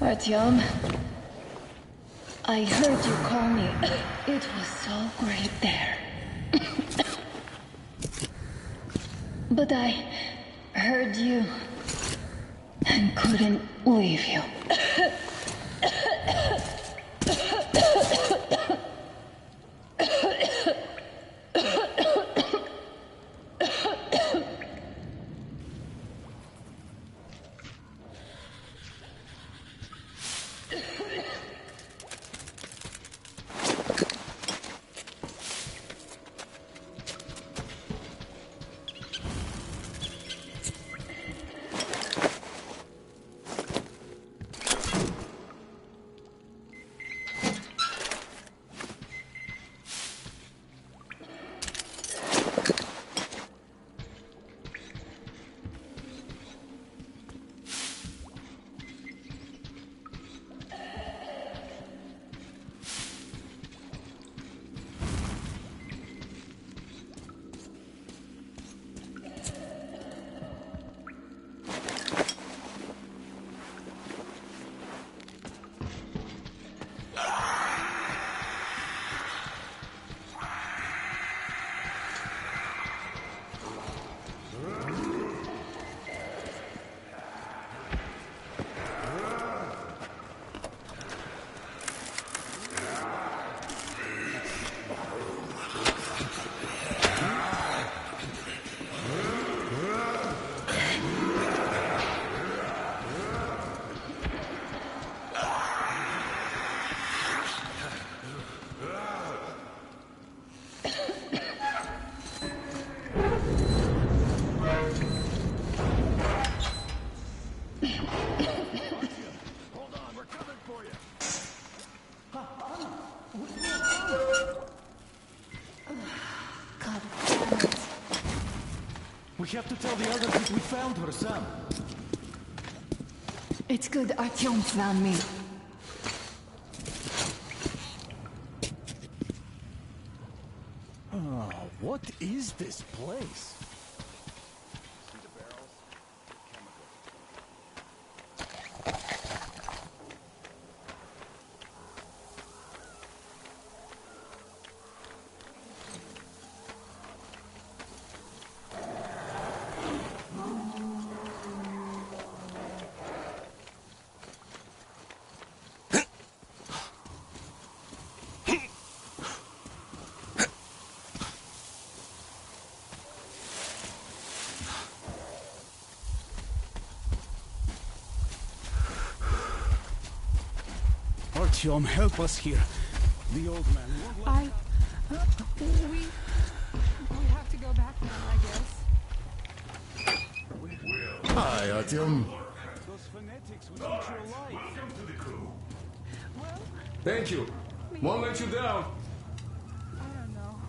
Artyom, I heard you call me. It was so great there. But I heard you and couldn't leave you. We have to tell the others that we found her, Sam. It's good Artyom found me. Oh, what is this place? Artyom, help us here. The old man won't let We have to go back now, I guess. Hi, Artyom. Those phonetics will teach your life. Welcome to the crew. Thank you. Won't let you down. I don't know.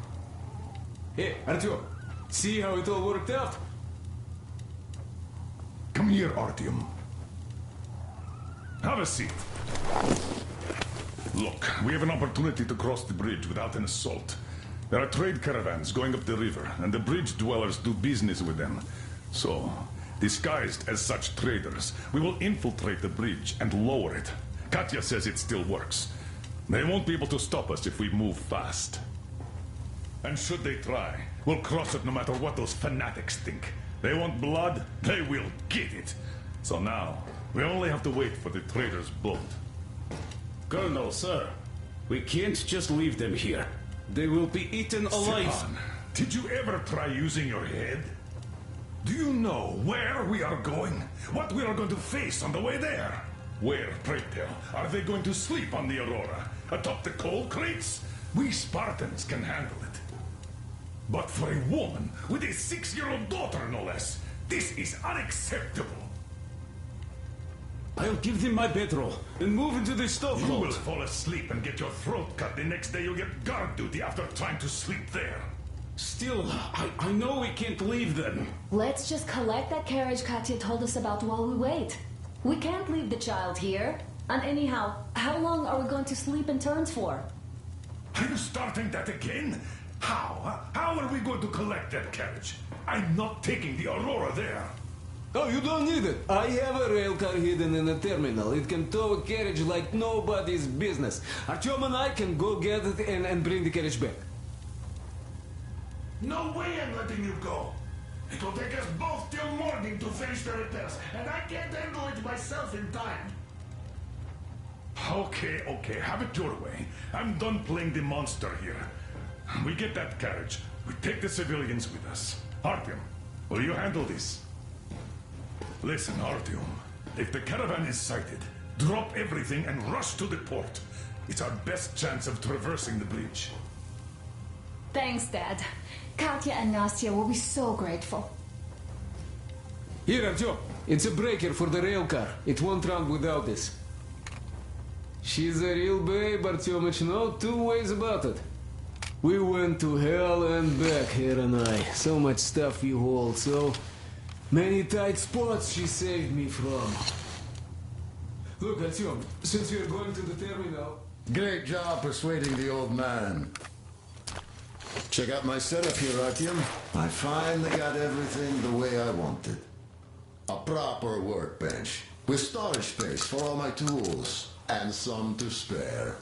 Hey, Artyom, see how it all worked out? Come here, Artyom. Have a seat. Look, we have an opportunity to cross the bridge without an assault. There are trade caravans going up the river, and the bridge dwellers do business with them. So, disguised as such traders, we will infiltrate the bridge and lower it. Katya says it still works. They won't be able to stop us if we move fast. And should they try, we'll cross it no matter what those fanatics think. They want blood, they will get it. So now, we only have to wait for the trader's boat. Colonel, sir, we can't just leave them here. They will be eaten alive. Stefan, did you ever try using your head? Do you know where we are going? What we are going to face on the way there? Where, pray tell, are they going to sleep on the Aurora? Atop the coal crates? We Spartans can handle it. But for a woman with a 6-year-old daughter, no less, this is unacceptable. I'll give them my bedroll and move into the You stokehold. will fall asleep and get your throat cut the next day you get guard duty after trying to sleep there. Still, I know we can't leave them. Let's just collect that carriage Katya told us about while we wait. We can't leave the child here. And anyhow, how long are we going to sleep in turns for? Are you starting that again? How? How are we going to collect that carriage? I'm not taking the Aurora there. Oh, you don't need it. I have a rail car hidden in the terminal. It can tow a carriage like nobody's business. Artyom and I can go get it and bring the carriage back. No way I'm letting you go. It will take us both till morning to finish the repairs, and I can't handle it myself in time. Okay, have it your way. I'm done playing the monster here. We get that carriage. We take the civilians with us. Artyom, will you handle this? Listen, Artyom. If the caravan is sighted, drop everything and rush to the port. It's our best chance of traversing the bridge. Thanks, Dad. Katya and Nastya will be so grateful. Here, Artyom. It's a breaker for the rail car. It won't run without this. She's a real babe, Artyomich. No two ways about it. We went to hell and back, her and I. So much stuff we hauled, so many tight spots she saved me from. Look, Artyom, since we're going to the terminal... Great job persuading the old man. Check out my setup here, Artyom. I finally got everything the way I wanted. A proper workbench, with storage space for all my tools, and some to spare.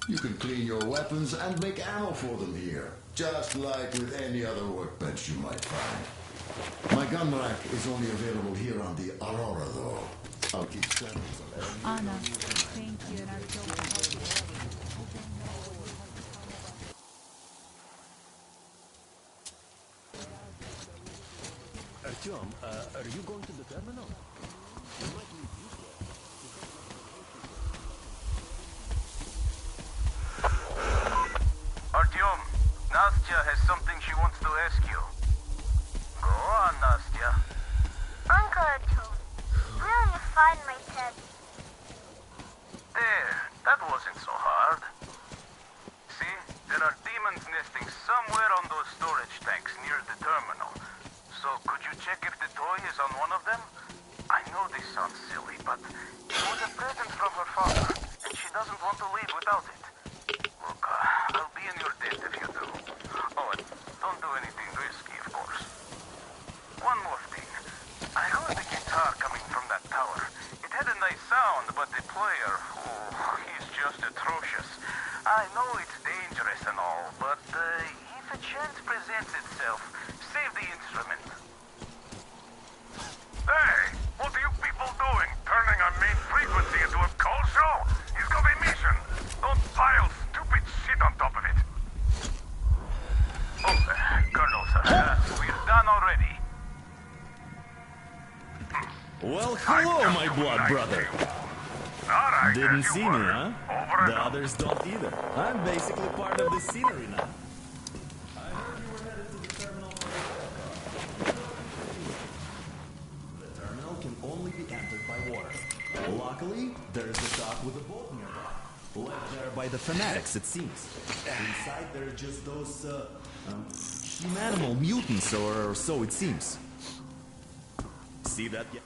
You can clean your weapons and make ammo for them here, just like with any other workbench you might find. My gun rack is only available here on the Aurora, though. I'll keep sending them. Anna, thank you, and Artyom. Artyom, are you going to the terminal? Artyom, Nastya has something she wants to ask you. Go on, Nastya. Uncle Artyom, where will you find my teddy? There, that wasn't so hard. See, there are demons nesting somewhere on those storage tanks near the terminal. So, could you check if the toy is on one of them? I know this sounds silly, but it was a present from her father, and she doesn't want to leave without it. Look, I'll be in your debt if you do. Oh, and don't do anything risky, of course. One more thing. I heard the guitar coming from that tower. It had a nice sound, but the player, oh, he's just atrocious. I know it's dangerous and all, but if a chance presents itself, save the instrument. Hey, what are you people doing? Turning our main frequency into a call show? He's got a mission. Don't pile stupid shit on top of it. Oh, Colonel, sir, we're done already. Well, hello, my blood brother. Didn't see me, huh? The others don't either. I'm basically part of the scenery now. I heard you were headed to the terminal. The terminal can only be entered by water. Luckily, there's a dock with a boat nearby. Left there by the fanatics, it seems. Inside, there are just those, humanimal mutants, or so it seems. See that yet?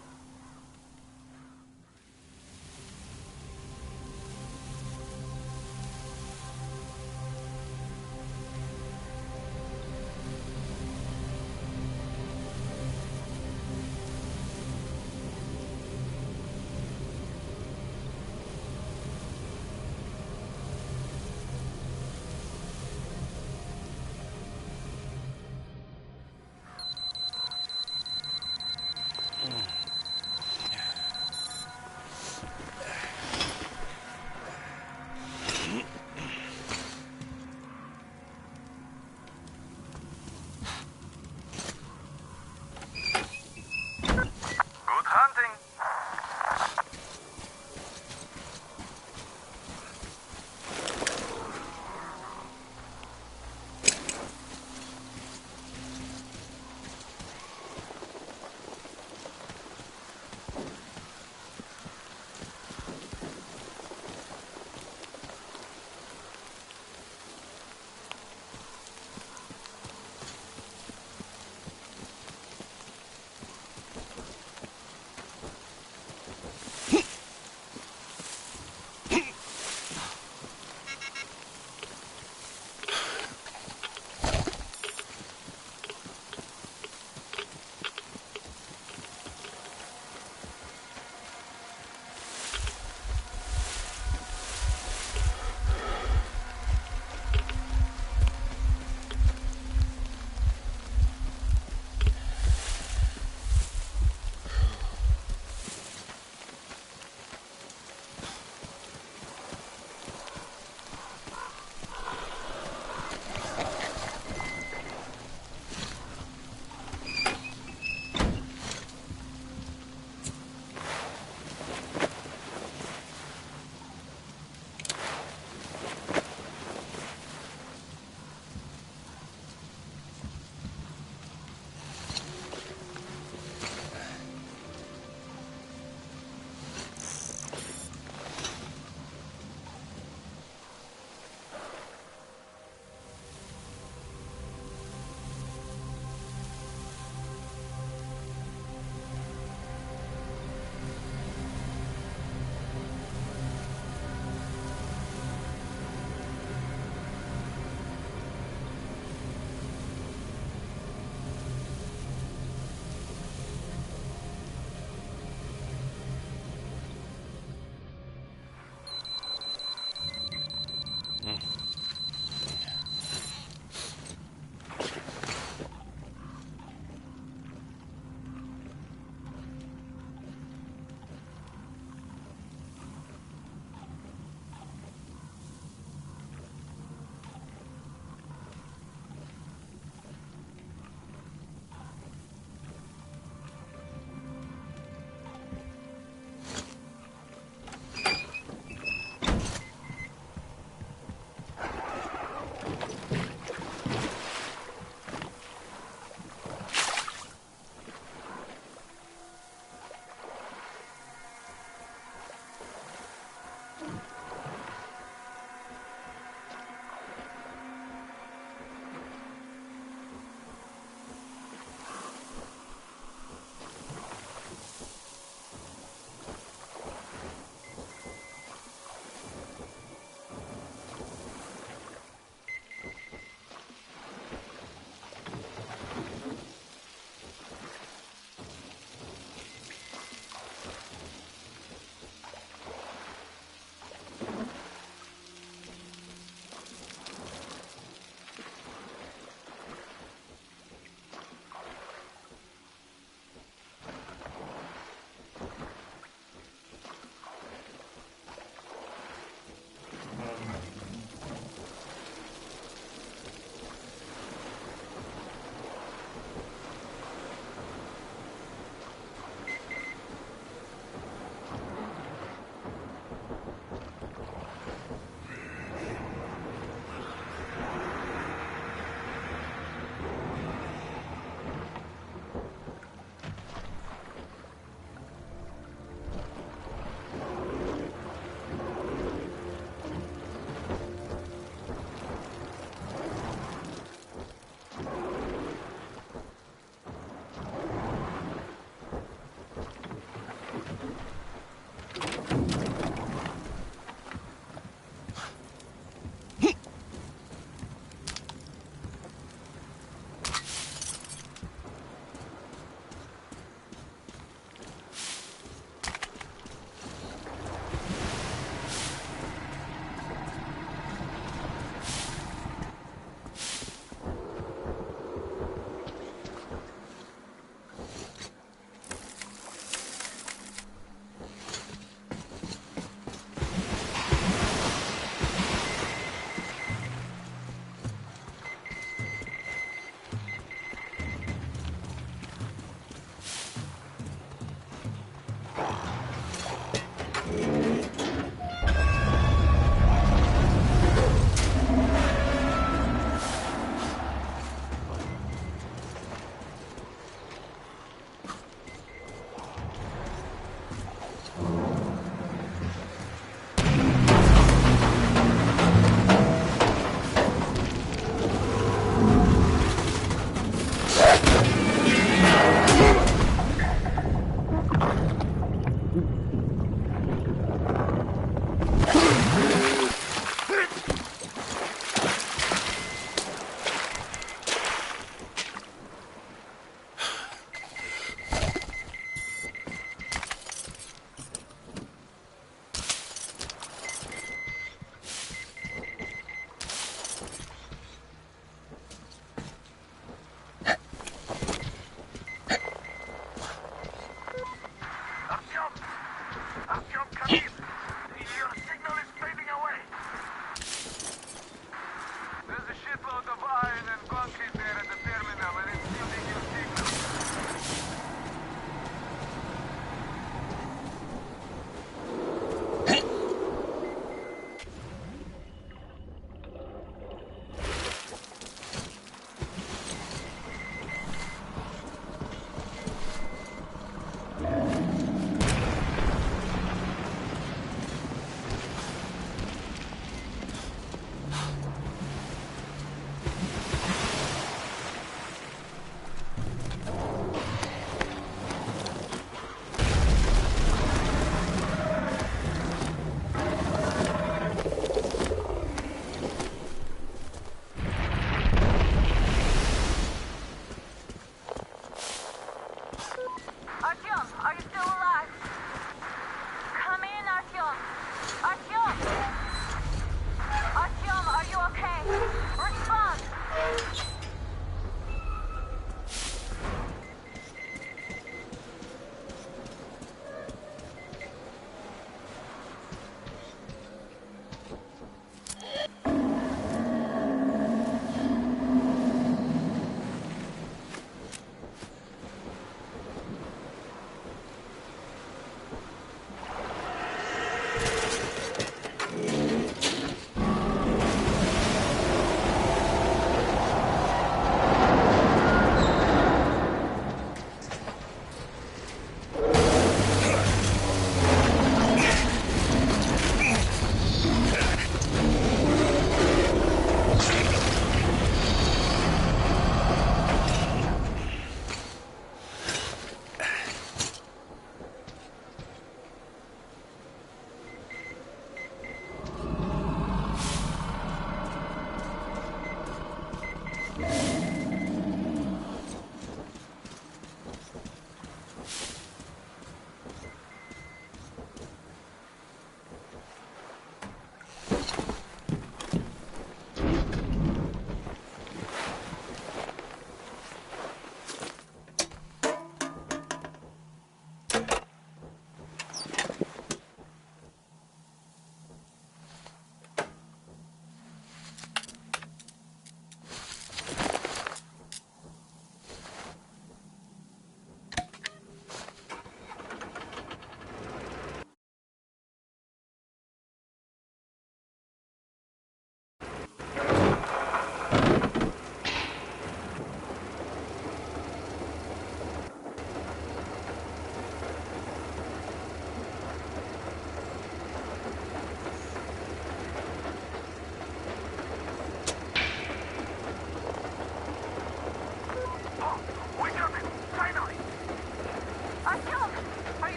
Artyom, are you still alive? Come in, Artyom. Artyom! Artyom, are you okay? Respond!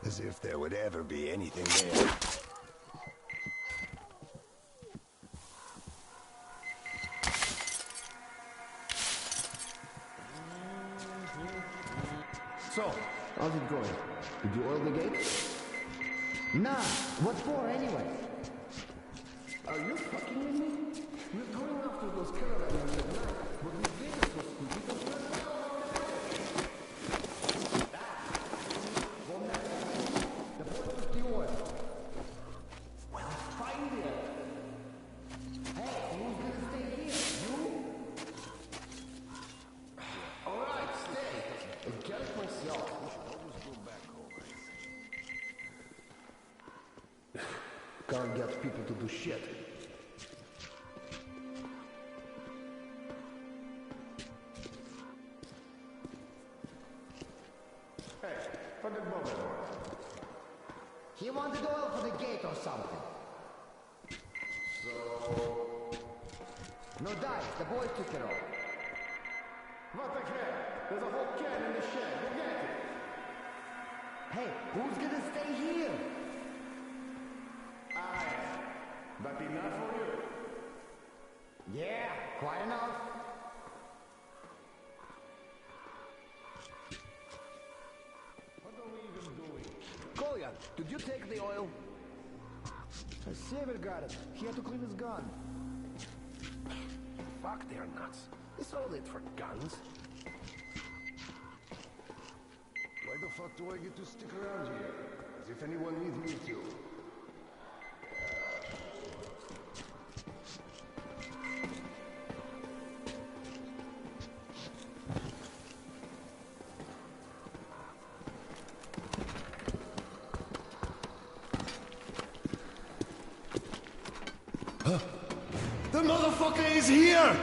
As if there would ever be anything there. So, how's it going? Did you oil the gate? Nah, what for anyway? Are you fucking with me? We're going after those caravans at night, but we did it so stupid that we're the point of the oil. Well, find it. Hey, who's gonna stay here? You? Alright, stay. I'll get it myself. Always go back home. Can't get people to do shit. Hey, for the moment. He wanted oil for the gate or something. So... No dice, the boys took it all. What the hell? There's a whole can in the shed. Go get it. Hey, who's gonna stay here? But enough for you. Yeah, quite enough. What are we even doing? Kolya, did you take the oil? Sever got it. He had to clean his gun. Fuck, they're nuts. It's all it for guns. Why the fuck do I get to stick around here? As if anyone needs me to. The motherfucker is here!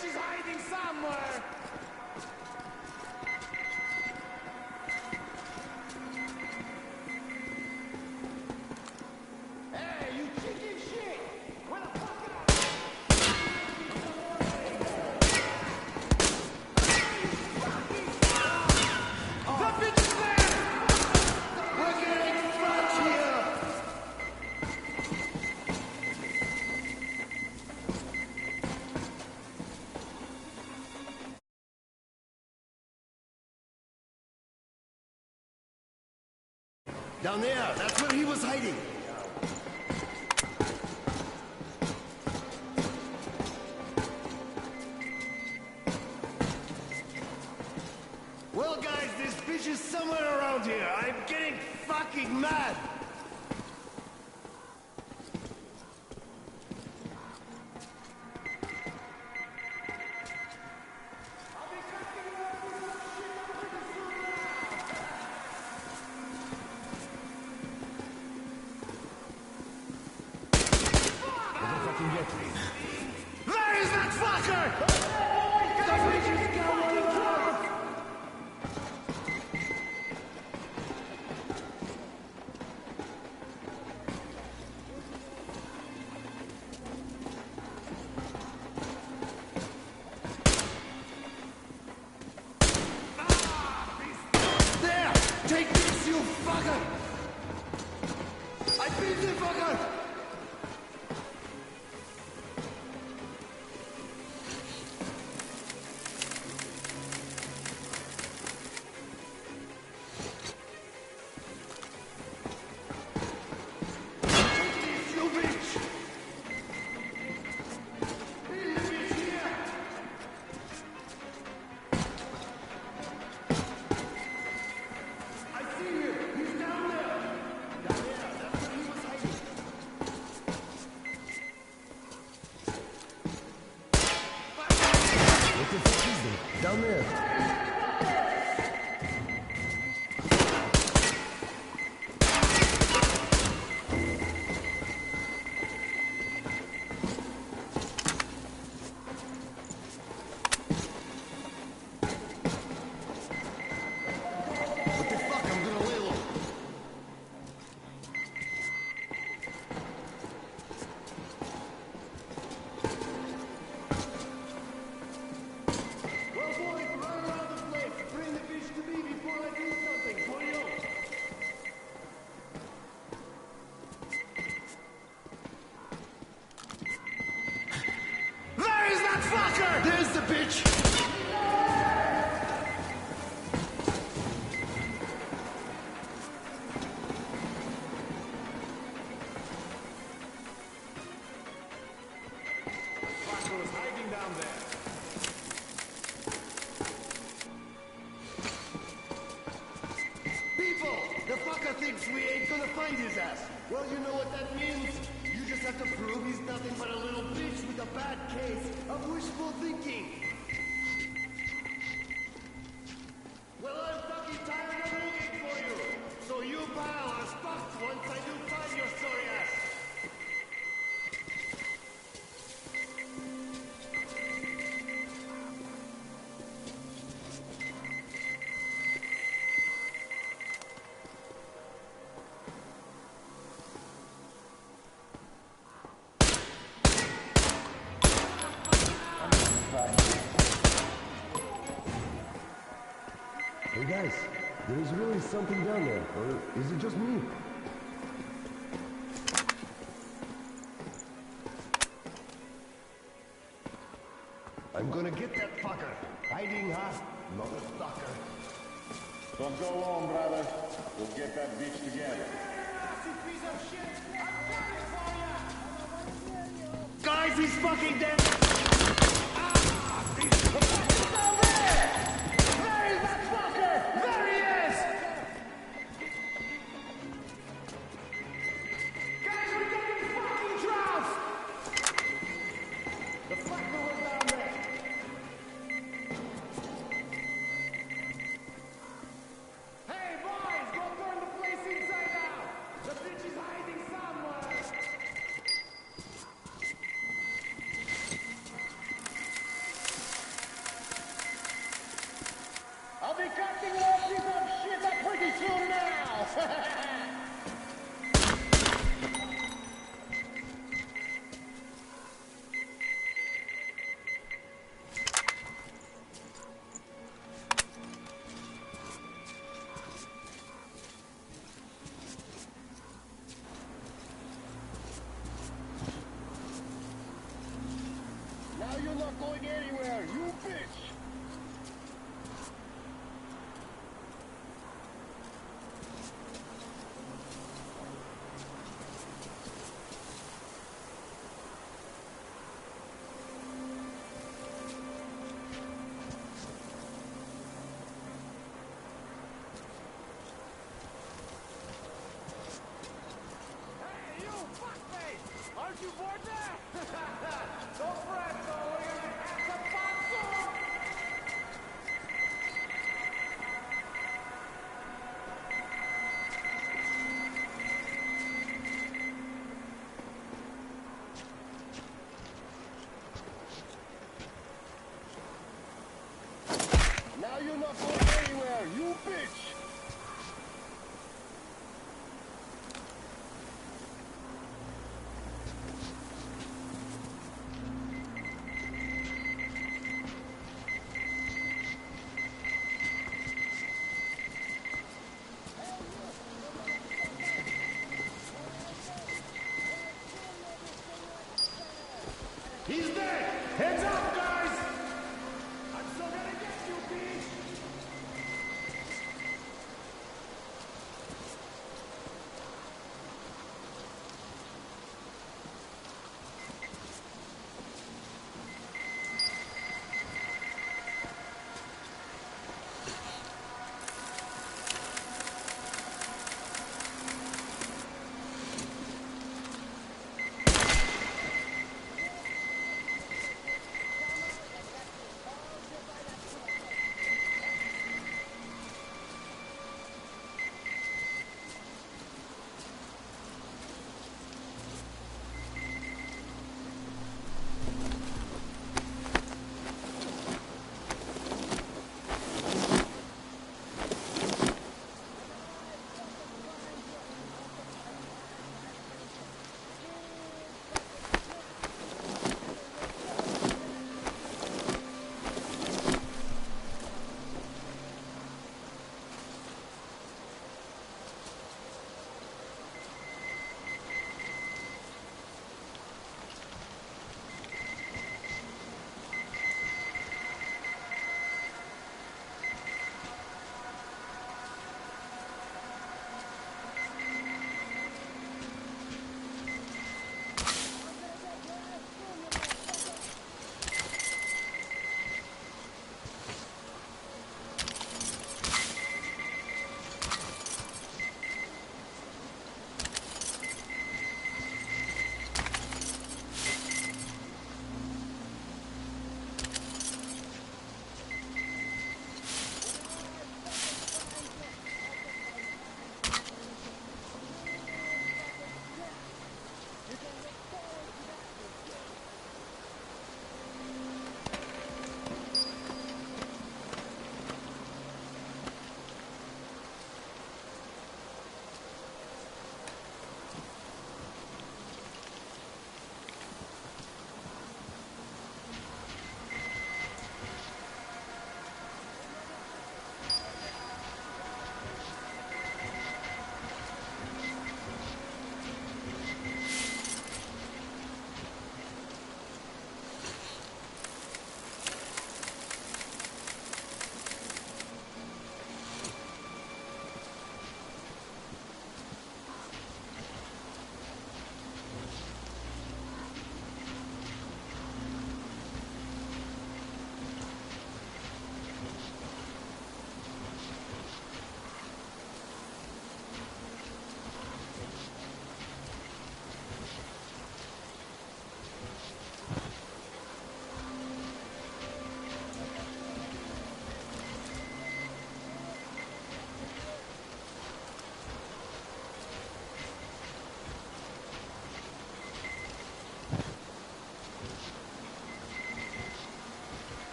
She's hiding somewhere! Hey, you chicken shit! Where the fuck The bitch is there! We're getting fucked here! Down there, that's where he was hiding. Well, guys, this bitch is somewhere around here. I'm getting fucking mad. Where is that fucker? There! Take this, you fucker! I beat the fucker! the fuck is it? Down there. What the fuck? I'm gonna lay low. Well, boys, run around the place. Bring the fish to me before I do something for you. There is that fucker! There's the bitch! Fucker was hiding down there. People! The fucker thinks we ain't gonna find his ass. Well, you know what that means. You just have to prove he's nothing but a little bitch with a bad case of wishful thinking. Well, I'm fucking tired of looking for you. So you, pal, are fucked once I do find your sorry ass. Hey guys, there is really something down there, or is it just me? I'm gonna get that fucker. Hiding, huh? Motherfucker. Don't go alone, brother. We'll get that bitch together. Guys, he's fucking dead! I'll be cutting off piece of shit up pretty soon now! Now you're not going anywhere, you bitch! Aren't you bored there? Don't fret, though. We're gonna have some fun soon. Now you're not going anywhere, you bitch! He's dead! Heads up, guys! I'm still gonna get you, bitch!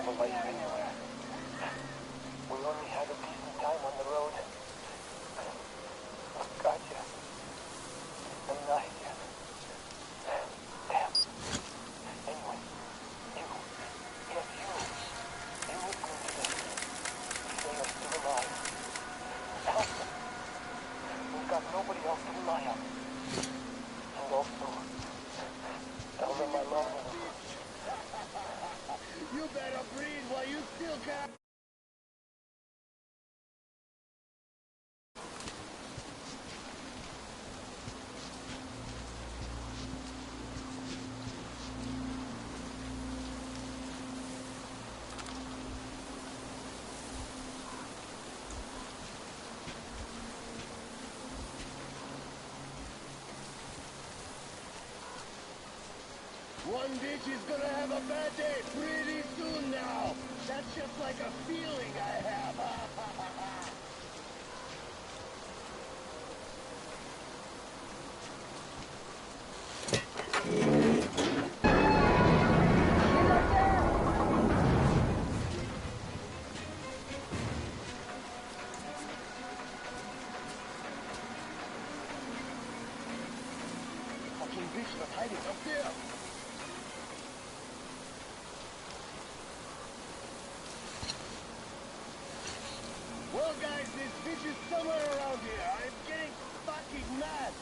of a life anywhere. We only had a decent time on the road. Got you. I'm not here. Damn. Anyway, you. Yes, you. You listening to this. They are still alive. Help them. We've got nobody else to rely on. And also, tell them I love them. You better breathe while you still can. One bitch is gonna have a bad day pretty soon now. That's just like a feeling I have. Fucking bitch that's hiding up there. Well, guys, this bitch is somewhere around here. I'm getting fucking mad.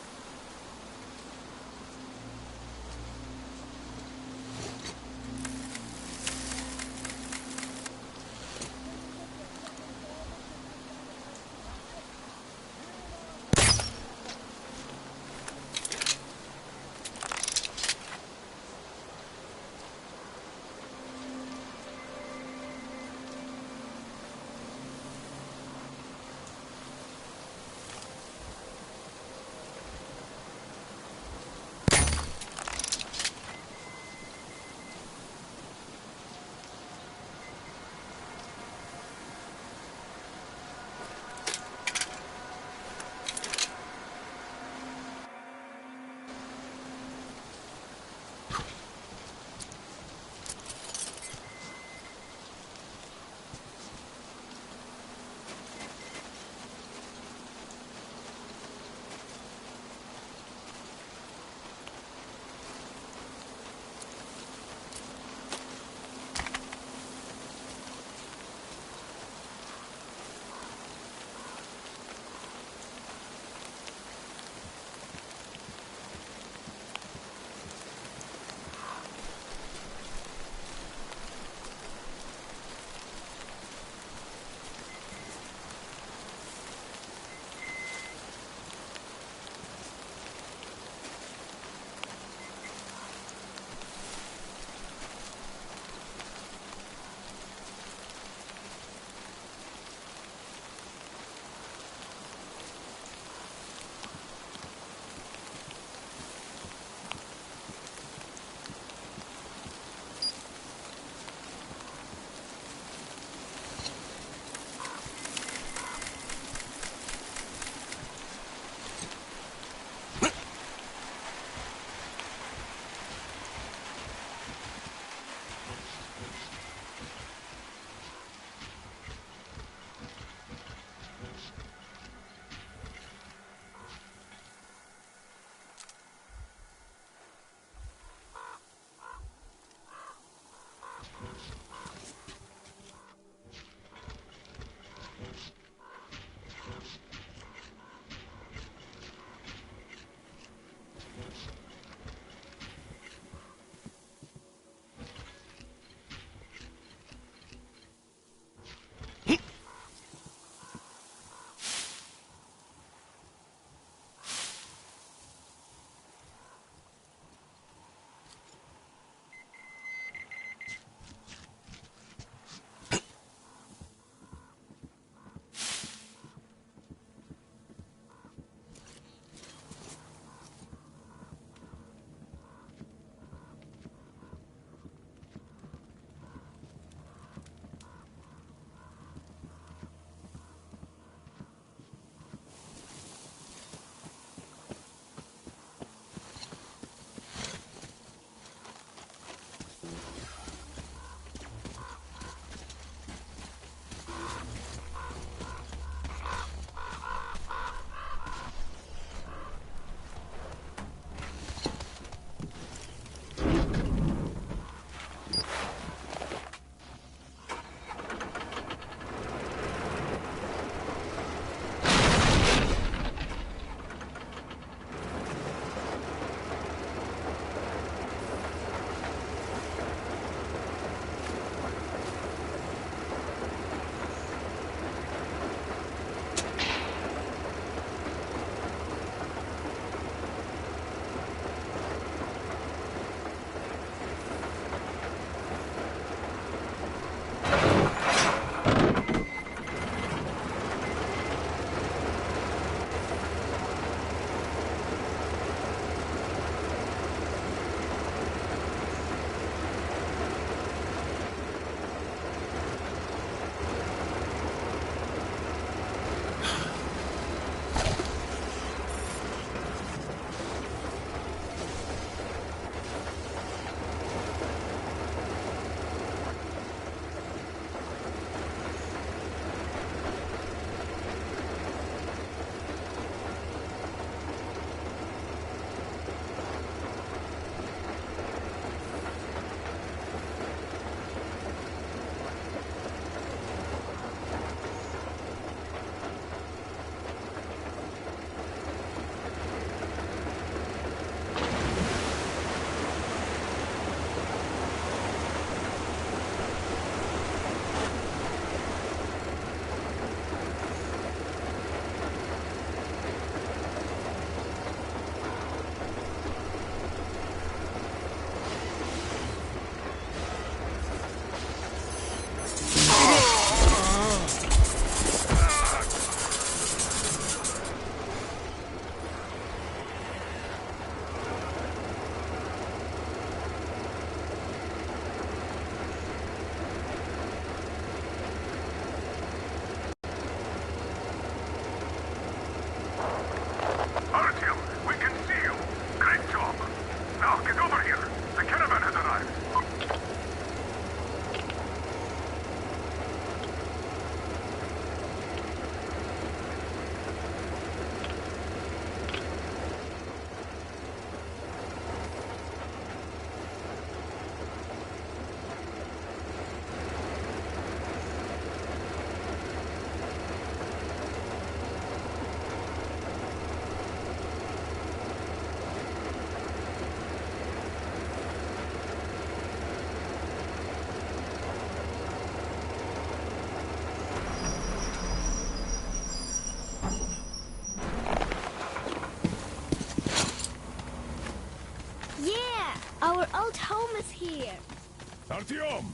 Artyom,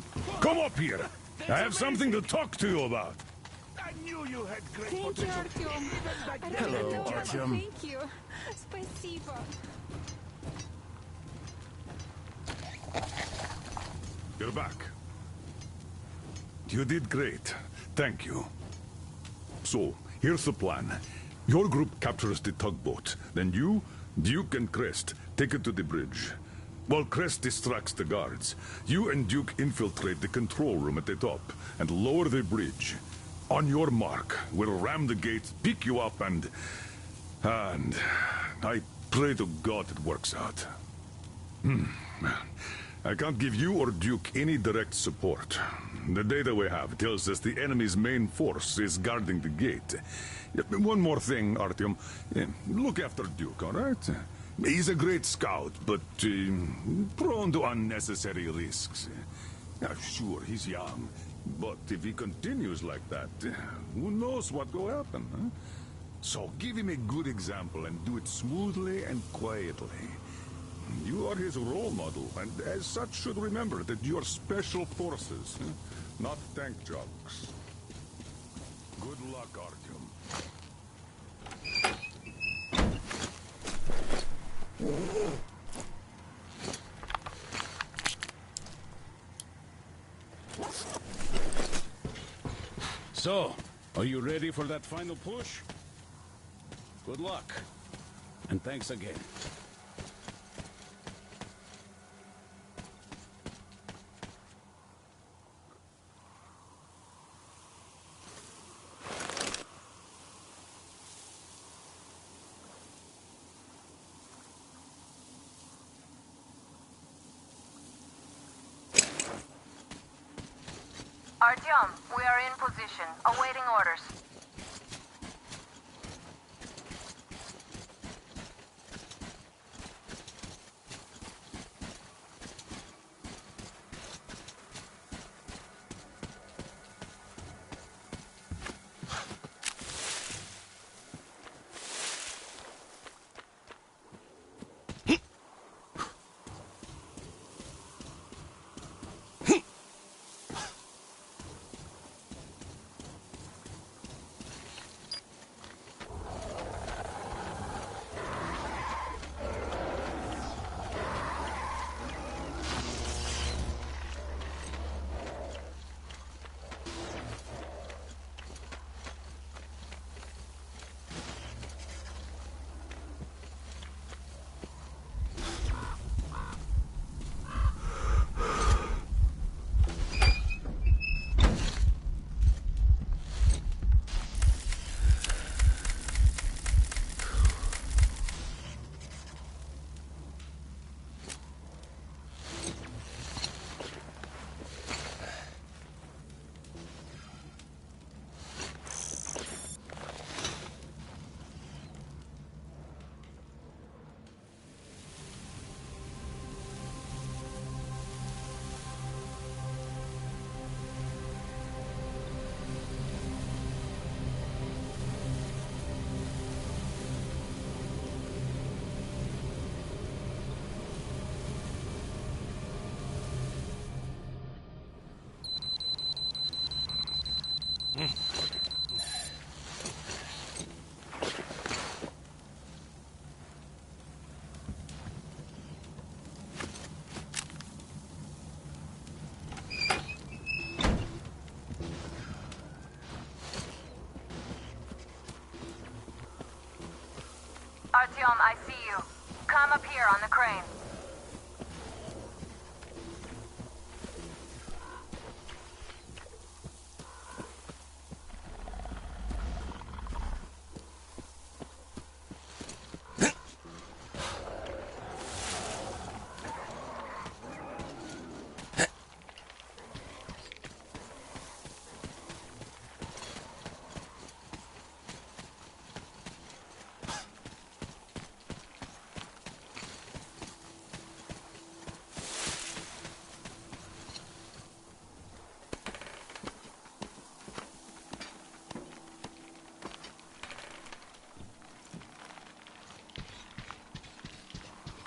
come up here. I have something to talk to you about. I knew you had great Thank you, potential. Artyom. Hello, Artyom. Thank you. Спасибо. You're back. You did great. Thank you. So, here's the plan. Your group captures the tugboat. Then you, Duke, and Crest take it to the bridge. While Crest distracts the guards, you and Duke infiltrate the control room at the top and lower the bridge. On your mark, we'll ram the gates, pick you up, and I pray to God it works out. I can't give you or Duke any direct support. The data we have tells us the enemy's main force is guarding the gate. One more thing, Artyom. Look after Duke, all right? He's a great scout, but prone to unnecessary risks. Sure, he's young, but if he continues like that, who knows what will happen, huh? So give him a good example and do it smoothly and quietly. You are his role model, and as such should remember that you're special forces, not tank jocks. Good luck, Artyom. So, are you ready for that final push? Good luck. And thanks again. Artyom, we are in position, awaiting orders. Artyom, I see you. Come up here on the crane.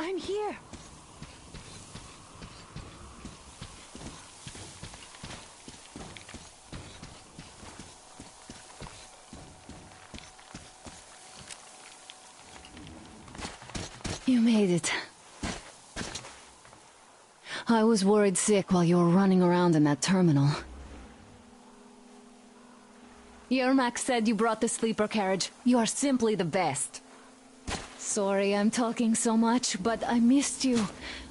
I'm here. You made it. I was worried sick while you were running around in that terminal. Yermak said you brought the sleeper carriage. You are simply the best. Sorry I'm talking so much, but I missed you.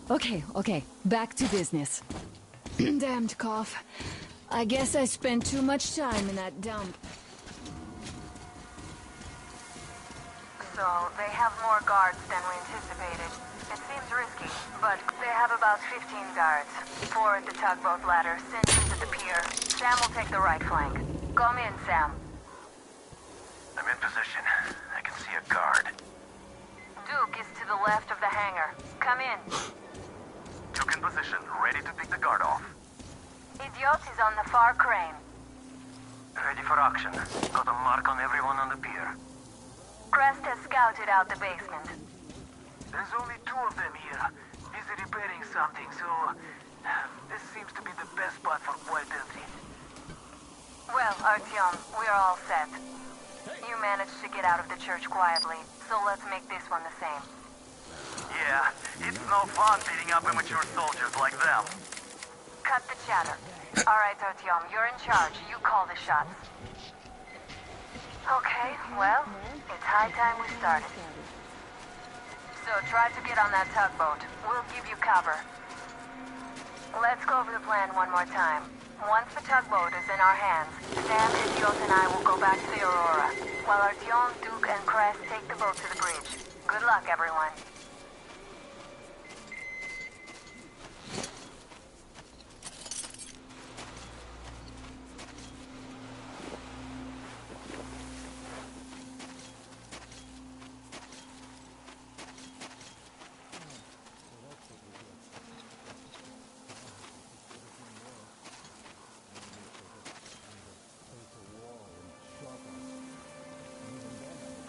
Okay, back to business. Damned cough. I guess I spent too much time in that dump. So, they have more guards than we anticipated. It seems risky, but they have about 15 guards. 4 at the tugboat ladder, Sinjin's at the pier. Sam will take the right flank. Come in, Sam. I'm in position. I can see a guard. Duke is to the left of the hangar. Come in. Duke in position, ready to pick the guard off. Idiot is on the far crane. Ready for action. Got a mark on everyone on the pier. Crest has scouted out the basement. There's only 2 of them here. Busy repairing something, so... this seems to be the best spot for quiet entry. Well, Artyom, we're all set. You managed to get out of the church quietly, so let's make this one the same. Yeah, it's no fun beating up immature soldiers like them. Cut the chatter. All right, Artyom, you're in charge. You call the shots. Okay, well, it's high time we started. So try to get on that tugboat. We'll give you cover. Let's go over the plan one more time. Once the tugboat is in our hands, Sam, Idiot, and I will go back to the Aurora, while Artyom, Duke, and Crest take the boat to the bridge. Good luck, everyone.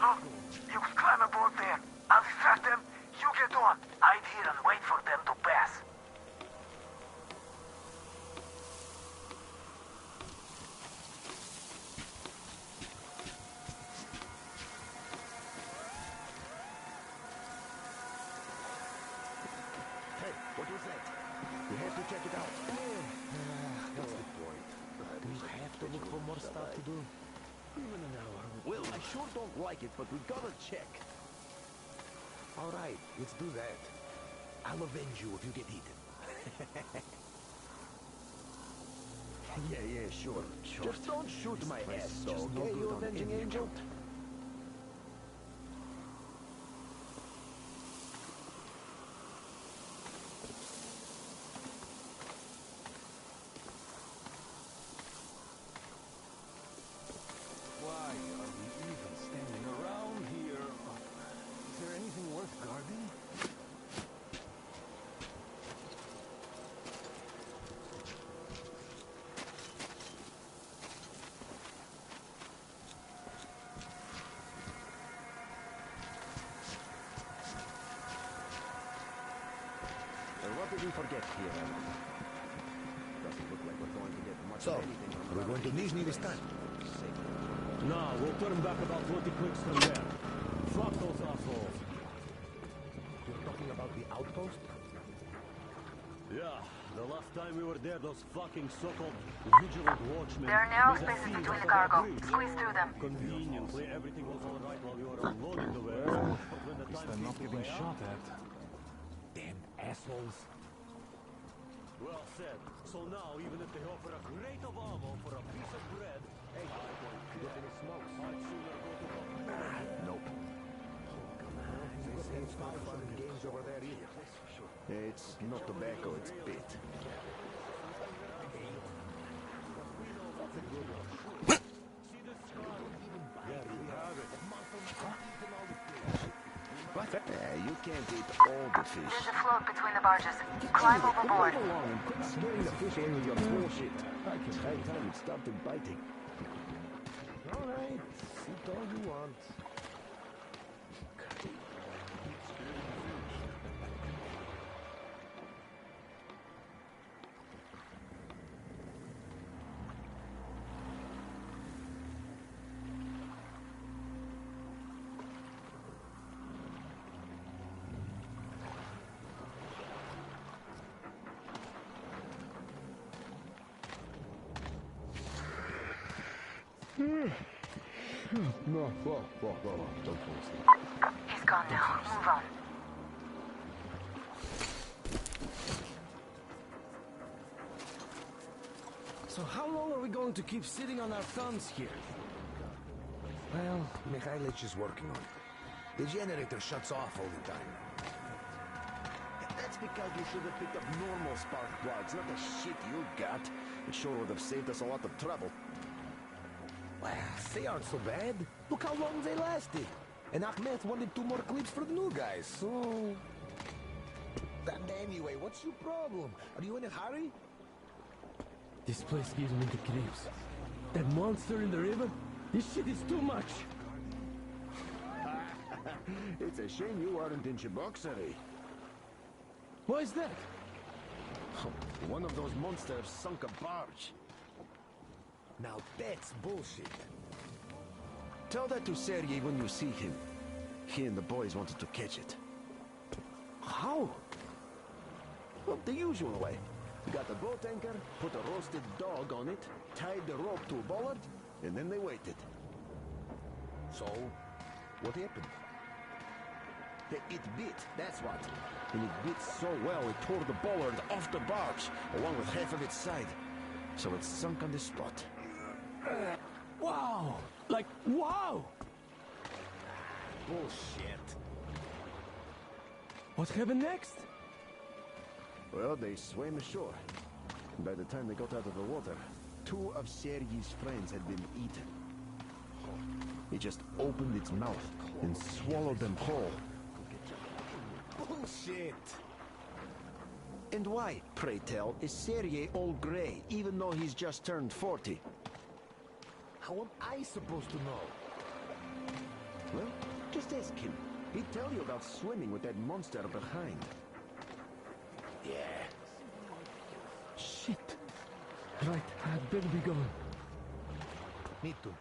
Look, you can climb aboard there. I'll distract them. You get on. Hide here and wait for them to pass. Hey, what was that? We have to check it out. What's the point? Do we have to look for more stuff to do? Even an hour. Well, I sure don't like it, but we gotta check. All right, let's do that. I'll avenge you if you get eaten. yeah, sure. Just don't shoot my ass, though, okay, you avenging angel? Why are we even standing around here? Is there anything worth guarding? What did we forget here, Alan? Doesn't look like we're going to get much So, of anything. are we going to Nizhny this time? No, we'll turn back about 20 clicks from there. Fuck those assholes. You're talking about the outpost? Yeah, the last time we were there, those fucking so-called vigilant watchmen... There are narrow made us spaces see between the over that cargo. bridge. Squeeze through them. Conveniently, everything was all right while we were unloading the wares. But when the time came to pay out... Damn assholes. Well said. So now, even if they offer a crate of ammo for a piece of bread, hey, I don't care. I'd sooner go to the... Nope. It's not fun games over there either. It's not tobacco, it's bit. What? You can't eat all the fish. There's a float between the barges. Climb overboard. Move along and quit scaring the fish away with your bullshit. By the time it started biting. All right, eat all you want. No, whoa, don't fall asleep. He's gone now. Move on. So how long are we going to keep sitting on our thumbs here? Well, Mikhailich is working on it. The generator shuts off all the time. That's because you should have picked up normal spark plugs, not the shit you got. It sure would have saved us a lot of trouble. Well, they aren't so bad. Look how long they lasted. And Ahmed wanted 2 more clips for the new guys, so... Anyway, what's your problem? Are you in a hurry? This place gives me the creeps. That monster in the river? This shit is too much. It's a shame you aren't in Cheboksary. Why is that? One of those monsters sunk a barge. Now that's bullshit. Tell that to Sergei when you see him. He and the boys wanted to catch it. How? Well, the usual way. Got a boat anchor, put a roasted dog on it, tied the rope to a bollard, and then they waited. So, what happened? It bit, that's what. And it bit so well it tore the bollard off the barge, along with half of its side. So it sunk on the spot. Wow! Like, wow! Bullshit. What happened next? Well, they swam ashore. By the time they got out of the water, 2 of Sergei's friends had been eaten. It just opened its mouth and swallowed them whole. Bullshit! And why, pray tell, is Sergei all gray, even though he's just turned 40? How am I supposed to know? Well, just ask him. He'd tell you about swimming with that monster behind. Yeah. Shit. Right, I'd better be going. Me too.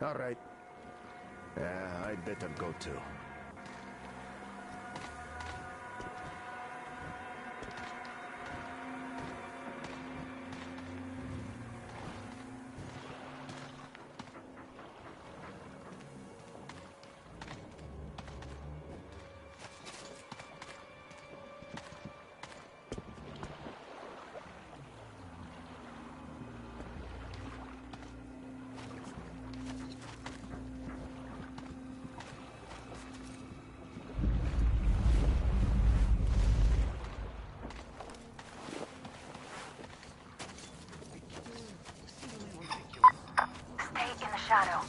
All right. I'd better go too. Shadow.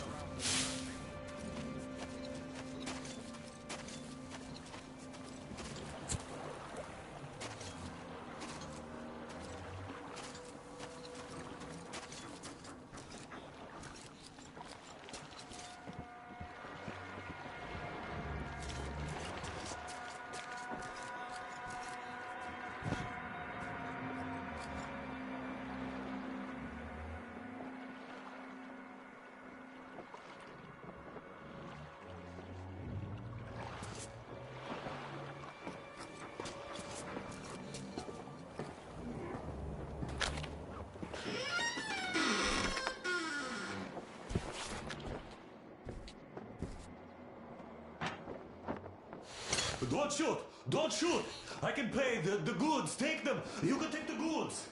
Don't shoot! Don't shoot! I can pay the goods. Take them. You can take the goods.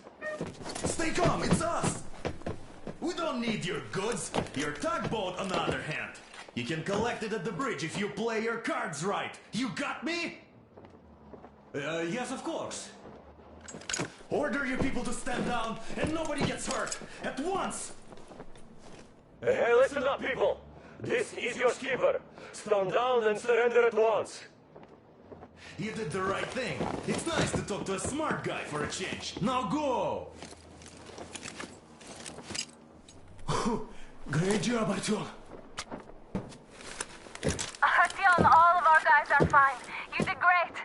Stay calm, it's us! We don't need your goods. Your tugboat, on the other hand. You can collect it at the bridge if you play your cards right. You got me? Yes, of course. Order your people to stand down and nobody gets hurt. At once! Hey, listen up, people! This is your skipper. Stand down and surrender at once. You did the right thing. It's nice to talk to a smart guy for a change. Now go! Great job, Artyom. Artyom, all of our guys are fine. You did great.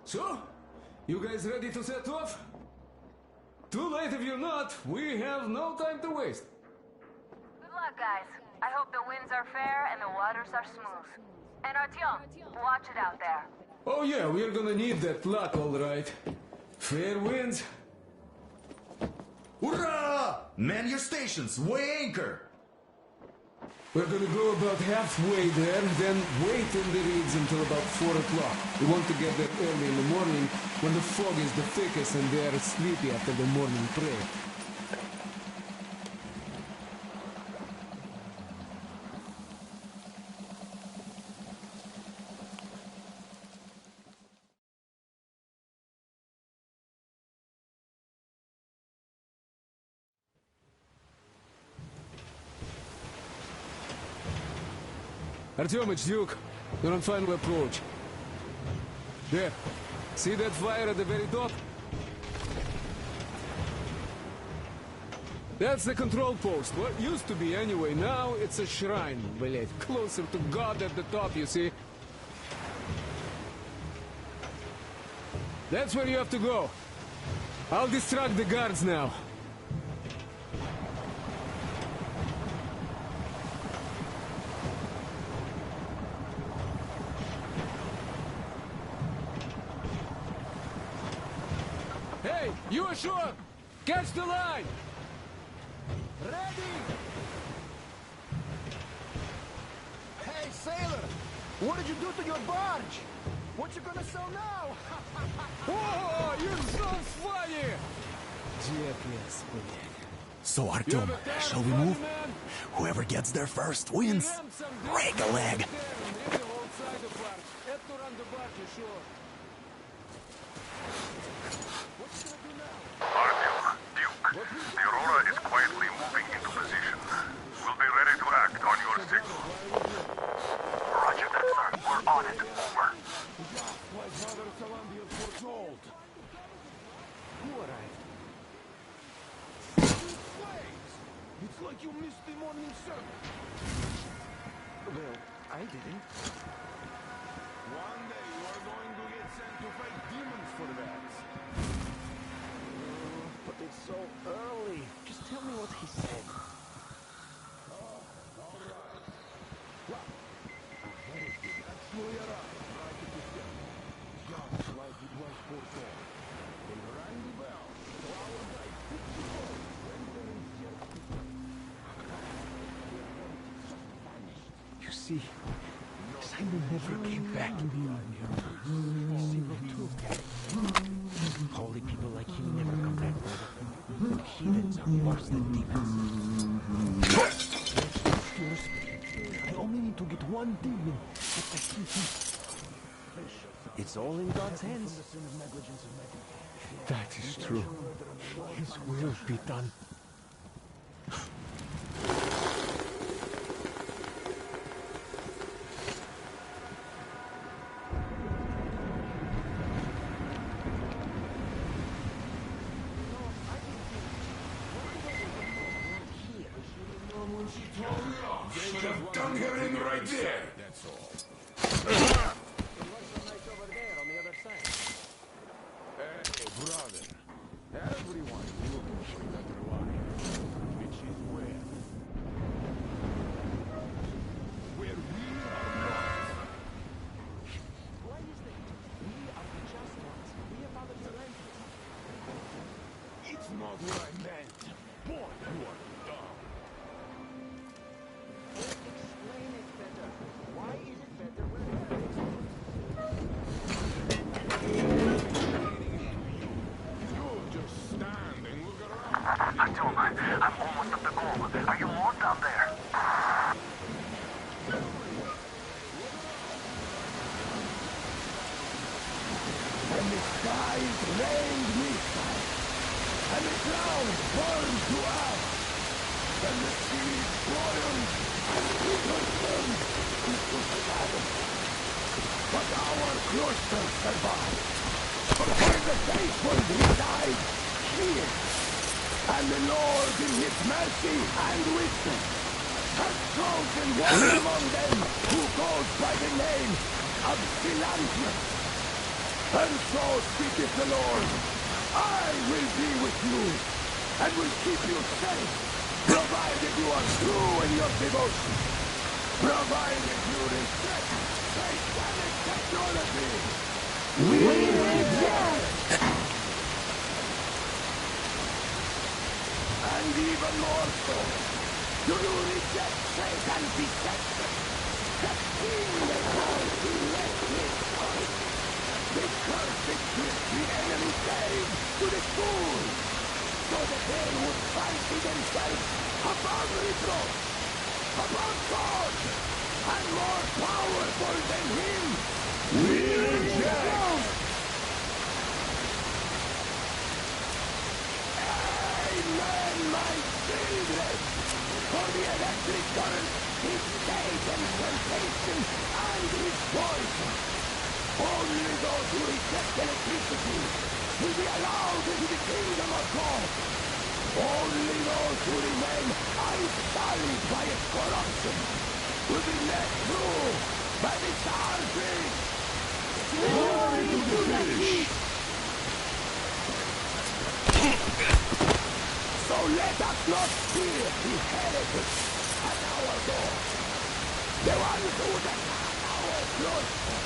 So, you guys ready to set off? Too late if you're not. We have no time to waste. Good luck, guys. I hope the winds are fair and the waters are smooth. And Artyom, watch it out there. Oh yeah, we're gonna need that luck, all right. Fair winds. Hurrah! Man your stations, weigh anchor! We're gonna go about halfway there, then wait in the reeds until about 4 o'clock. We want to get there early in the morning when the fog is the thickest and they are sleepy after the morning prayer. Artyom, it's Duke. You're on final approach. There. See that fire at the very top? That's the control post. What used to be anyway. Now it's a shrine, блять. Closer to God at the top, you see? That's where you have to go. I'll distract the guards now. Hey, you ashore! Catch the line! Ready! Hey, sailor! What did you do to your barge? What you gonna sell now? Oh, you're so funny! Jackass, блядь. So Artyom, shall we move? Whoever gets there first wins. Break a leg. Artyom, Duke, the Aurora is quietly moving into position. We'll be ready to act on your signal. Roger that, sir. We're on it. Over. Like Mother Columbia foretold. Who arrived? Slaves! It's like you missed the morning service. Well, I didn't. One day you are going to get sent to fight demons for that. But it's so early. Just tell me what he said. All right. Well, a heretic actually arrived right at the step. Just like it was foretold. They rang the bell, so our guy picked the phone, went there and just... You see, Simon never came back. Zero too. Holy people like him never come back, brother. Heathens are worse than demons. I only need to get one demon. It's all in God's hands. That is true. His will be done. Should have done everything right there. That's all. Hey, brother. Everyone is looking for another line. Which is where? Where we are not. Why is that? We are the just ones. We have other talented. It's not what I meant. Boy, you are dumb. Explain it better. Why is it better when we are You just stand and look around. Artyom, I'm almost at the goal. Are you more down there? And the skies rained missiles, and the clouds burned to ash, and the sea boiled, and people turned into shadows. But our cluster survived. For the faithful reside here, and the Lord in his mercy and wisdom has chosen one among them who goes by the name of Philanthropist. And so speaketh the Lord, I will be with you, and will keep you safe, provided you was true in your devotion, provided you reject satanic technology. We reject! And even more so, do you reject Satan's deception? The king they call to let his son. The cursed trick the enemy gave to the fool, so that they would fancy themselves above reproach, above God, and more powerful than him. We reject! Amen, my children! For the electric current is Satan's temptation and his poison. Only those who reject electricity will be allowed into the kingdom of God. Only those who remain unsullied by its corruption will be let through by the charges. Glory to the King! So let us not fear the heretics at our door, the ones who attack our cloister.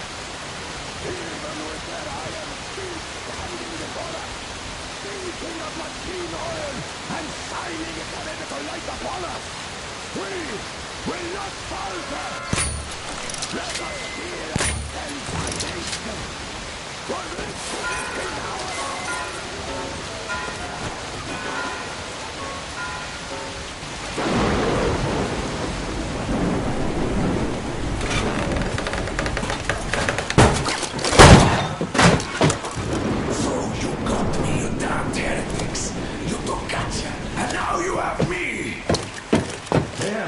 Even with their iron feet standing before us, thinking of machine oil and shining its heretical light upon us, we will not falter. Let us hear and salvation, for this is our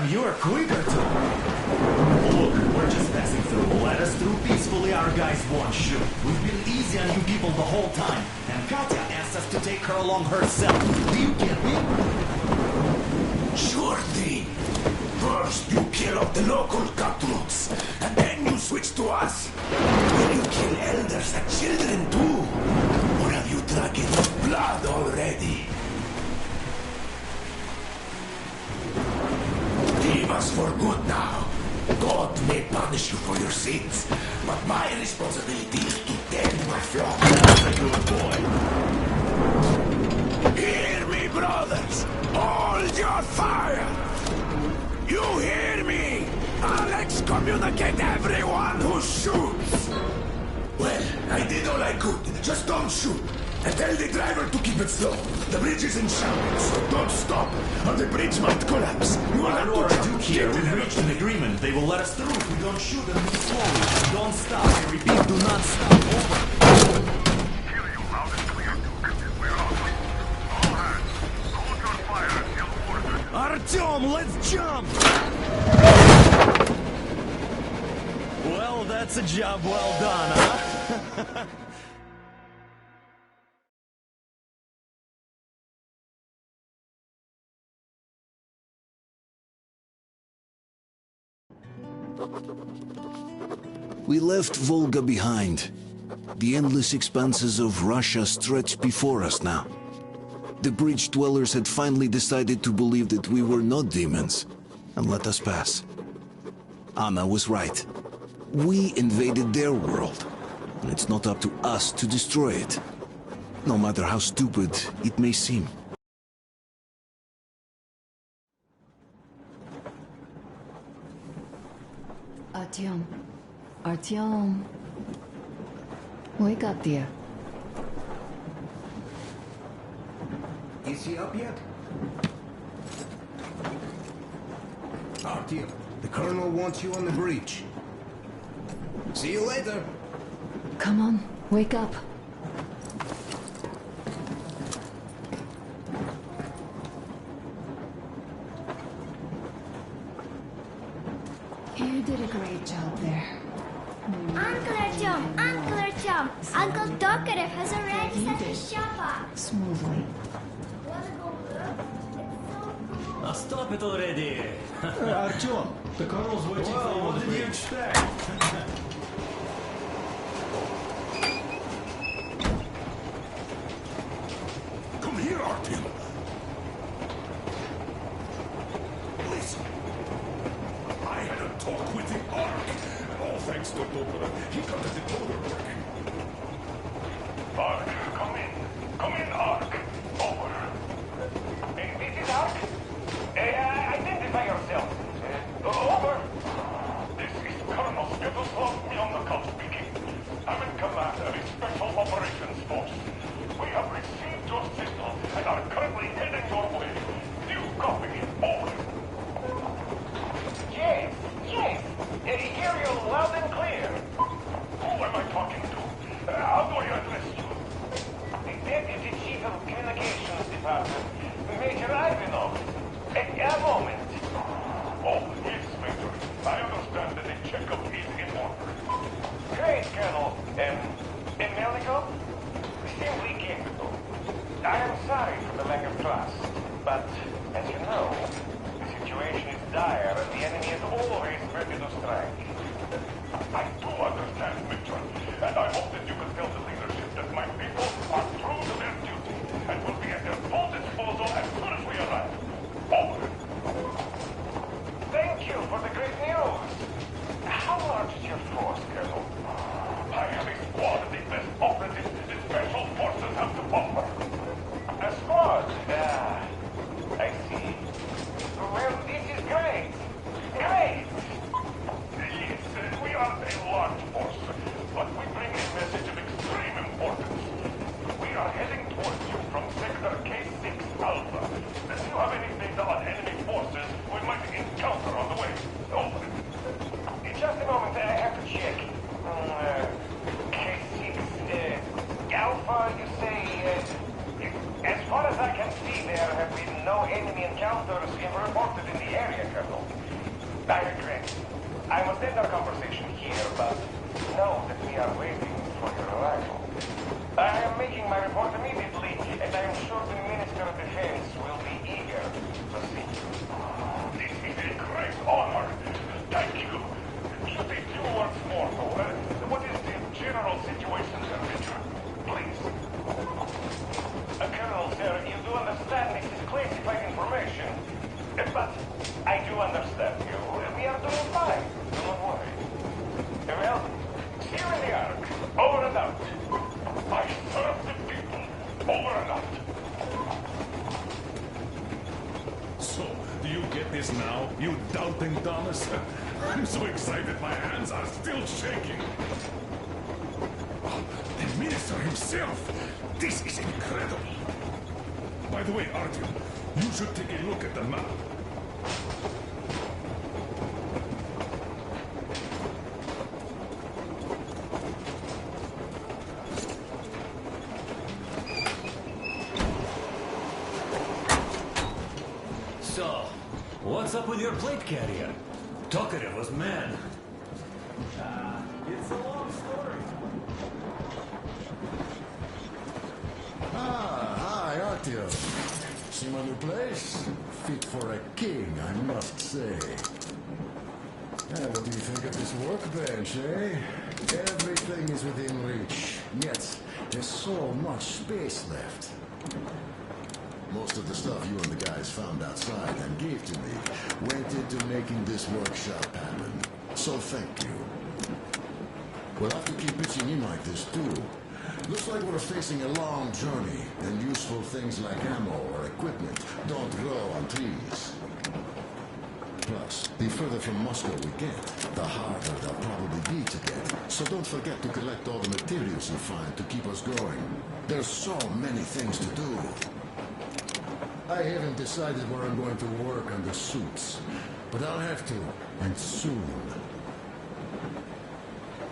You are quicker too. Look, we're just passing through. Let us through peacefully, our guys won't shoot. We've been easy on you people the whole time. And Katya asked us to take her along herself. Do you get me? Sure thing. First you kill off the local cutthroats, and then you switch to us. Will you kill elders and children too? Or have you drunk enough blood already? Leave us for good now. God may punish you for your sins, but my responsibility is to tend my flock. That's a good boy. Hear me, brothers! Hold your fire! You hear me? I'll excommunicate everyone who shoots! Well, I did all I could. Just don't shoot. And tell the driver to keep it slow. The bridge is in shambles, so don't stop, or the bridge might collapse. You will have to jump here. We've reached an agreement. They will let us through if we don't shoot and move slowly. Don't stop. I repeat, do not stop. Over. Hear you loud and clear, Duke. We're off. All hands, hold your fire until ordered. Artyom, let's jump! Well, that's a job well done, huh? We left Volga behind. The endless expanses of Russia stretched before us now. The bridge dwellers had finally decided to believe that we were not demons, and let us pass. Anna was right. We invaded their world, and it's not up to us to destroy it, no matter how stupid it may seem. Artyom. Artyom. Wake up, dear. Is he up yet? Artyom, the Colonel wants you on the breach. See you later. Come on, wake up. You did a great job there. Uncle Artyom, Uncle Tokarev has already set his shop up. Smoothly. Stop it already. Artyom, the Colonel's waiting for you. What did you expect? Come here, Artyom. got over. He got the decoder working. Ark, come in. Come in, Ark. Over. This is Ark? Identify yourself. Over. This is Colonel Skittleslow beyond the cult speaking. I'm in command of a special operations force. We have received your signal and are currently heading your way. Do you copy? Over. Yes. Hear you loud and clear. Who am I talking to? How do I address you? The Deputy Chief of Communications Department, Major Ivanov. A moment. Oh, yes, Major. I understand that the checkup is in order. Great, Colonel. Melikov? Simply capable. I am sorry for the lack of trust, but, as you know, the situation is dire and the enemy is always ready to strike. I do understand, Major, and I hope that you can tell the leadership that my people are true to their duty and will be at their full disposal as soon as we arrive. Over. Thank you for the great news. How large is your force, Colonel? I have a squad of the best operatives the special forces have to offer. A squad? I see. Well, this is great. Great! Yes, we are a large force, but we bring a message of extreme importance. We are heading towards you from Sector K6 Alpha. Do you have any data on enemy forces we might encounter on the way? Over. Just a moment, I have to check. K6 Alpha, you say... as far as I can see, there have been no enemy encounters reported in the area, Colonel. I regret. I must end our conversation here, but know that we are waiting for your arrival. I am making my report immediately, and I am sure the Minister of Defense will be eager to see you. This is a great honor. Thank you. Just a few words more, though. What is the general situation, Sir Major? Please. Colonel, sir, you do understand this is classified information. But I do understand you. We are doing fine. Don't worry. Well, see you in the Ark. Over and out. I serve the people. Over and out. So, do you get this now, you doubting Thomas? I'm so excited my hands are still shaking. Oh, the Minister himself! This is incredible! By the way, Artyom, you should take a look at the map. So, what's up with your plate carrier? Tokarev was mad. It's a long story. Hi, Artyom. See my new place? Fit for a king, I must say. What do you think of this workbench, eh? Everything is within reach, yet there's so much space left. Most of the stuff you and the guys found outside and gave to me went into making this workshop happen. So thank you. We'll have to keep pitching in like this too. Looks like we're facing a long journey, and useful things like ammo or equipment don't grow on trees. Plus, the further from Moscow we get, the harder they'll probably be to get. So don't forget to collect all the materials you find to keep us going. There's so many things to do. I haven't decided where I'm going to work on the suits, but I'll have to, and soon.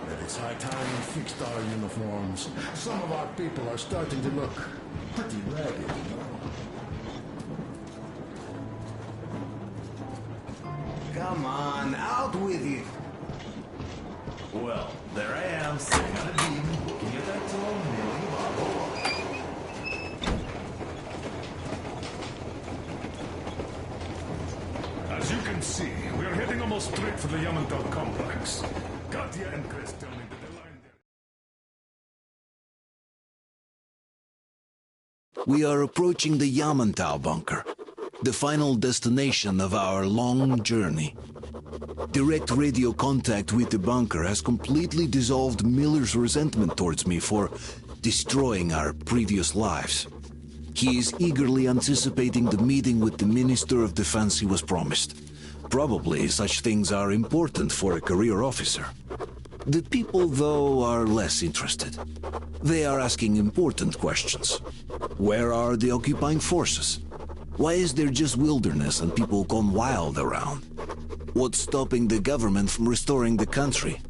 And it's high time we fixed our uniforms. Some of our people are starting to look pretty ragged, you know? Come on, out with it! Well, there I am, sitting on a beam, looking at that tall milling bottle. As you can see, we are heading almost straight for the Yamantau complex. Katya and Chris tell me that the line there... We are approaching the Yamantau bunker. the final destination of our long journey. Direct radio contact with the bunker has completely dissolved Miller's resentment towards me for destroying our previous lives. He is eagerly anticipating the meeting with the Minister of Defense he was promised. Probably such things are important for a career officer. The people, though, are less interested. They are asking important questions. Where are the occupying forces? Why is there just wilderness and people gone wild around? What's stopping the government from restoring the country?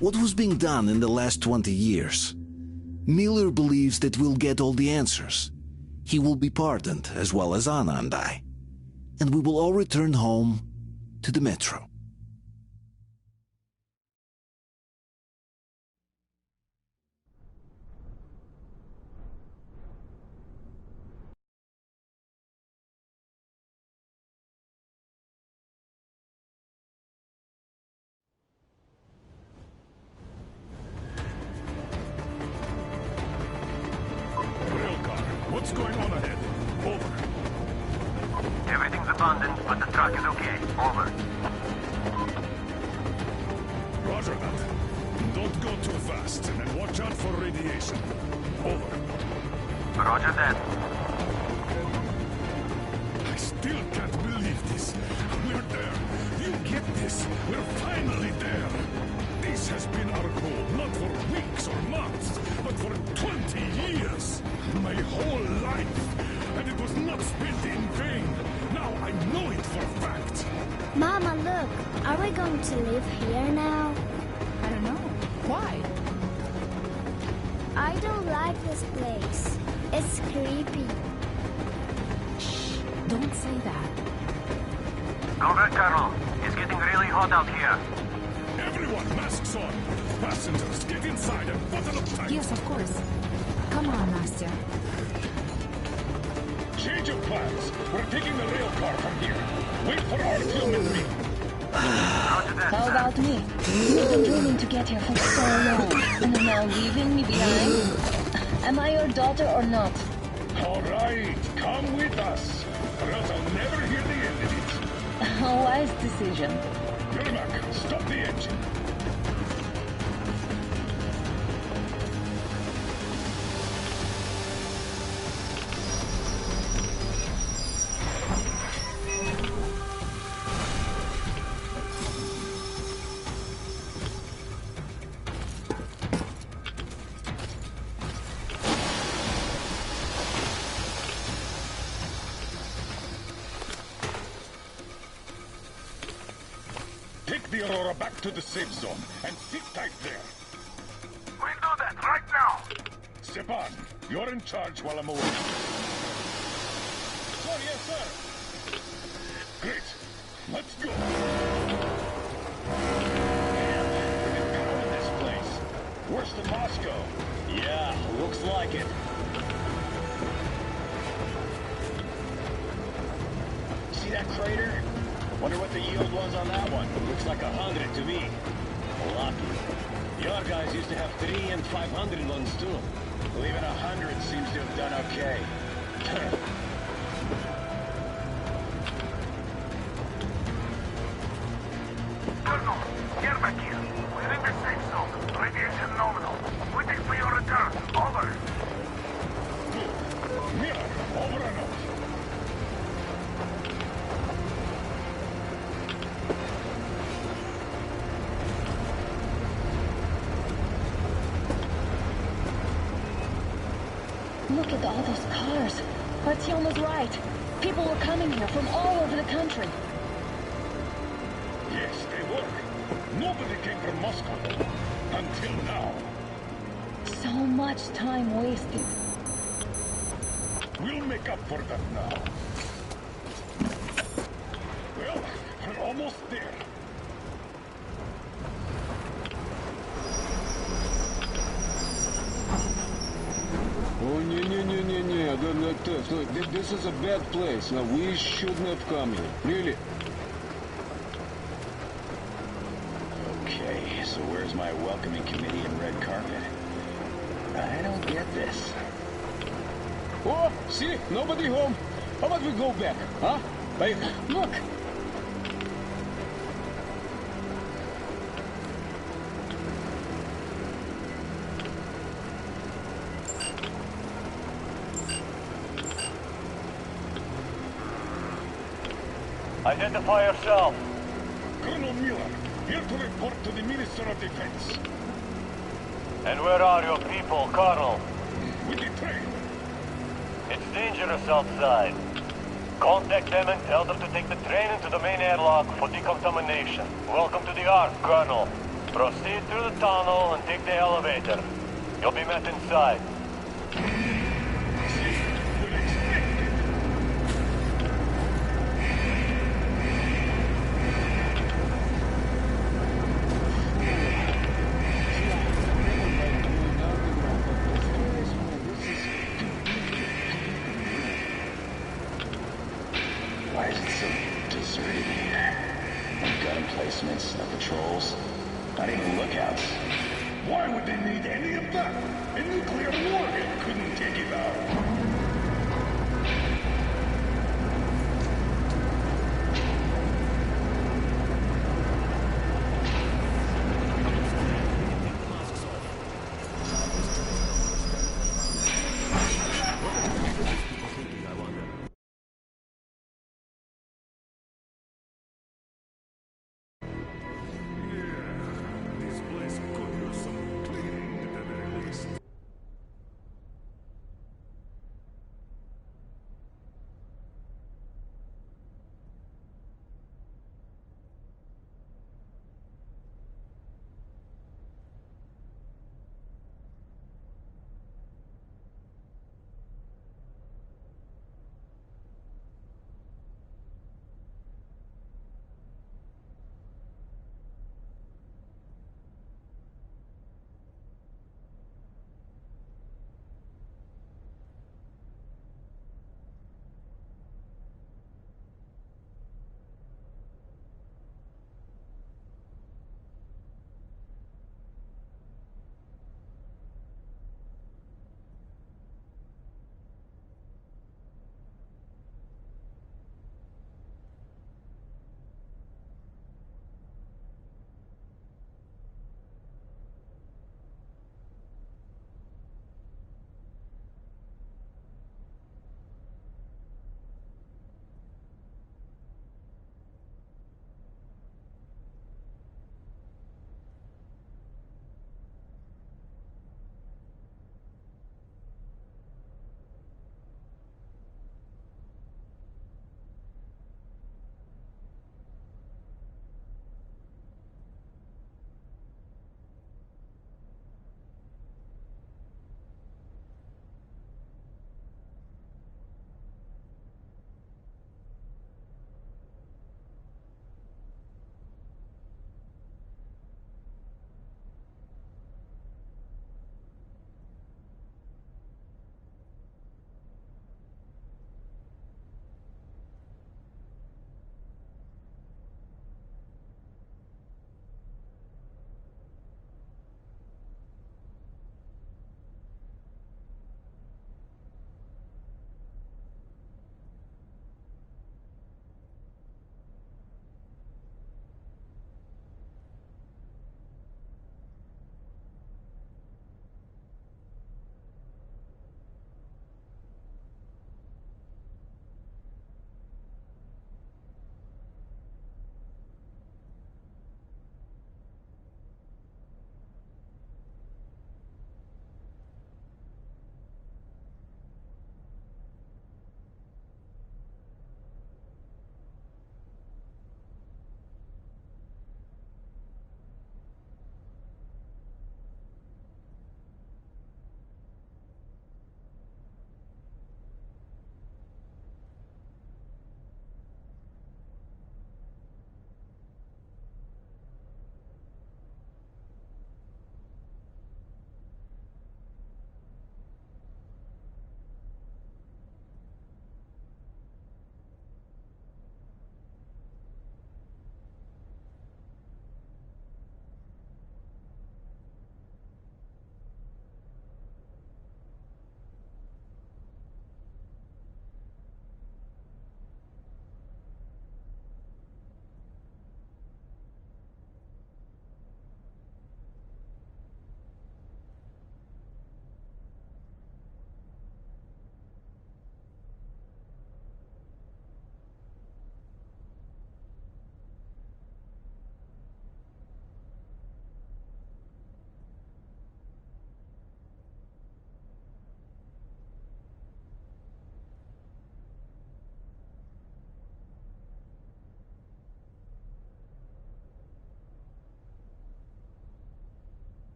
What was being done in the last 20 years? Miller believes that we'll get all the answers. He will be pardoned, as well as Anna and I. And we will all return home to the metro. What's going on ahead? Over. Everything's abandoned, but the truck is okay. Over. Roger that. Don't go too fast, and watch out for radiation. Over. Roger that. I still can't believe this. We're there. You get this. We're finally there. This has been our goal, not for weeks or months, but for 20 years. My whole life. And it was not spent in vain. Now I know it for a fact. Mama, look. Are we going to live here now? I don't know. Why? I don't like this place. It's creepy. Shh. Don't say that. Comrade Colonel, it's getting really hot out here. Everyone, masks on. Passengers, get inside and button up tight. Yes, of course. Come on, Nastya. Change of plans. We're taking the rail car from here. Wait for Artyom and me. How about me? You've been dreaming to get here for so long, and now leaving me behind? Am I your daughter or not? All right, come with us, or else I'll never hear the end of it. A wise decision. Yermak, stop the engine. Take the Aurora back to the safe zone and sit tight there. We'll do that right now. Stepan, you're in charge while I'm away. Sir, yes, sir. Great. Let's go. Man, we've been covered this place. Worse than Moscow. Yeah, looks like it. See that crater? Wonder what the yield was on that one. Looks like 100 to me. Lucky. The other guys used to have 3 and 500 ones too. Well, even 100 seems to have done okay. Colonel, get back here. We're in the safe zone. Radiation nominal. Waiting for your return. Over. Miller, over and out. Look at all those cars. Artyom was right. People were coming here from all over the country. Yes, they were. Nobody came from Moscow. Until now. So much time wasted. We'll make up for that now. Well, we're almost there. Oh, no. This is a bad place. Now, we shouldn't have come here. Really. Okay, so where's my welcoming committee and red carpet? I don't get this. Oh, see? Nobody home. How about we go back, huh? Like, look! Identify yourself. Colonel Miller, here to report to the Minister of Defense. And where are your people, Colonel? With the train. It's dangerous outside. Contact them and tell them to take the train into the main airlock for decontamination. Welcome to the Ark, Colonel. Proceed through the tunnel and take the elevator. You'll be met inside. Why is it so deserted here? No gun emplacements, no patrols, not even lookouts. Why would they need any of that? A nuclear warhead couldn't take it out.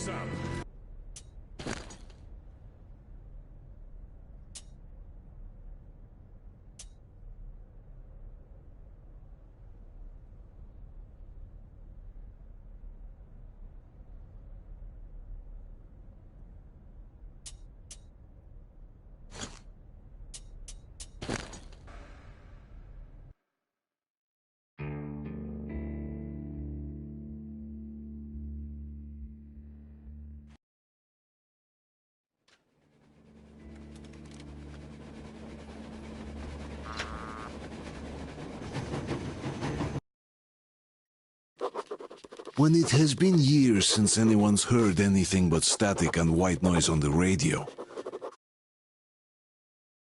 What's up? When it has been years since anyone's heard anything but static and white noise on the radio,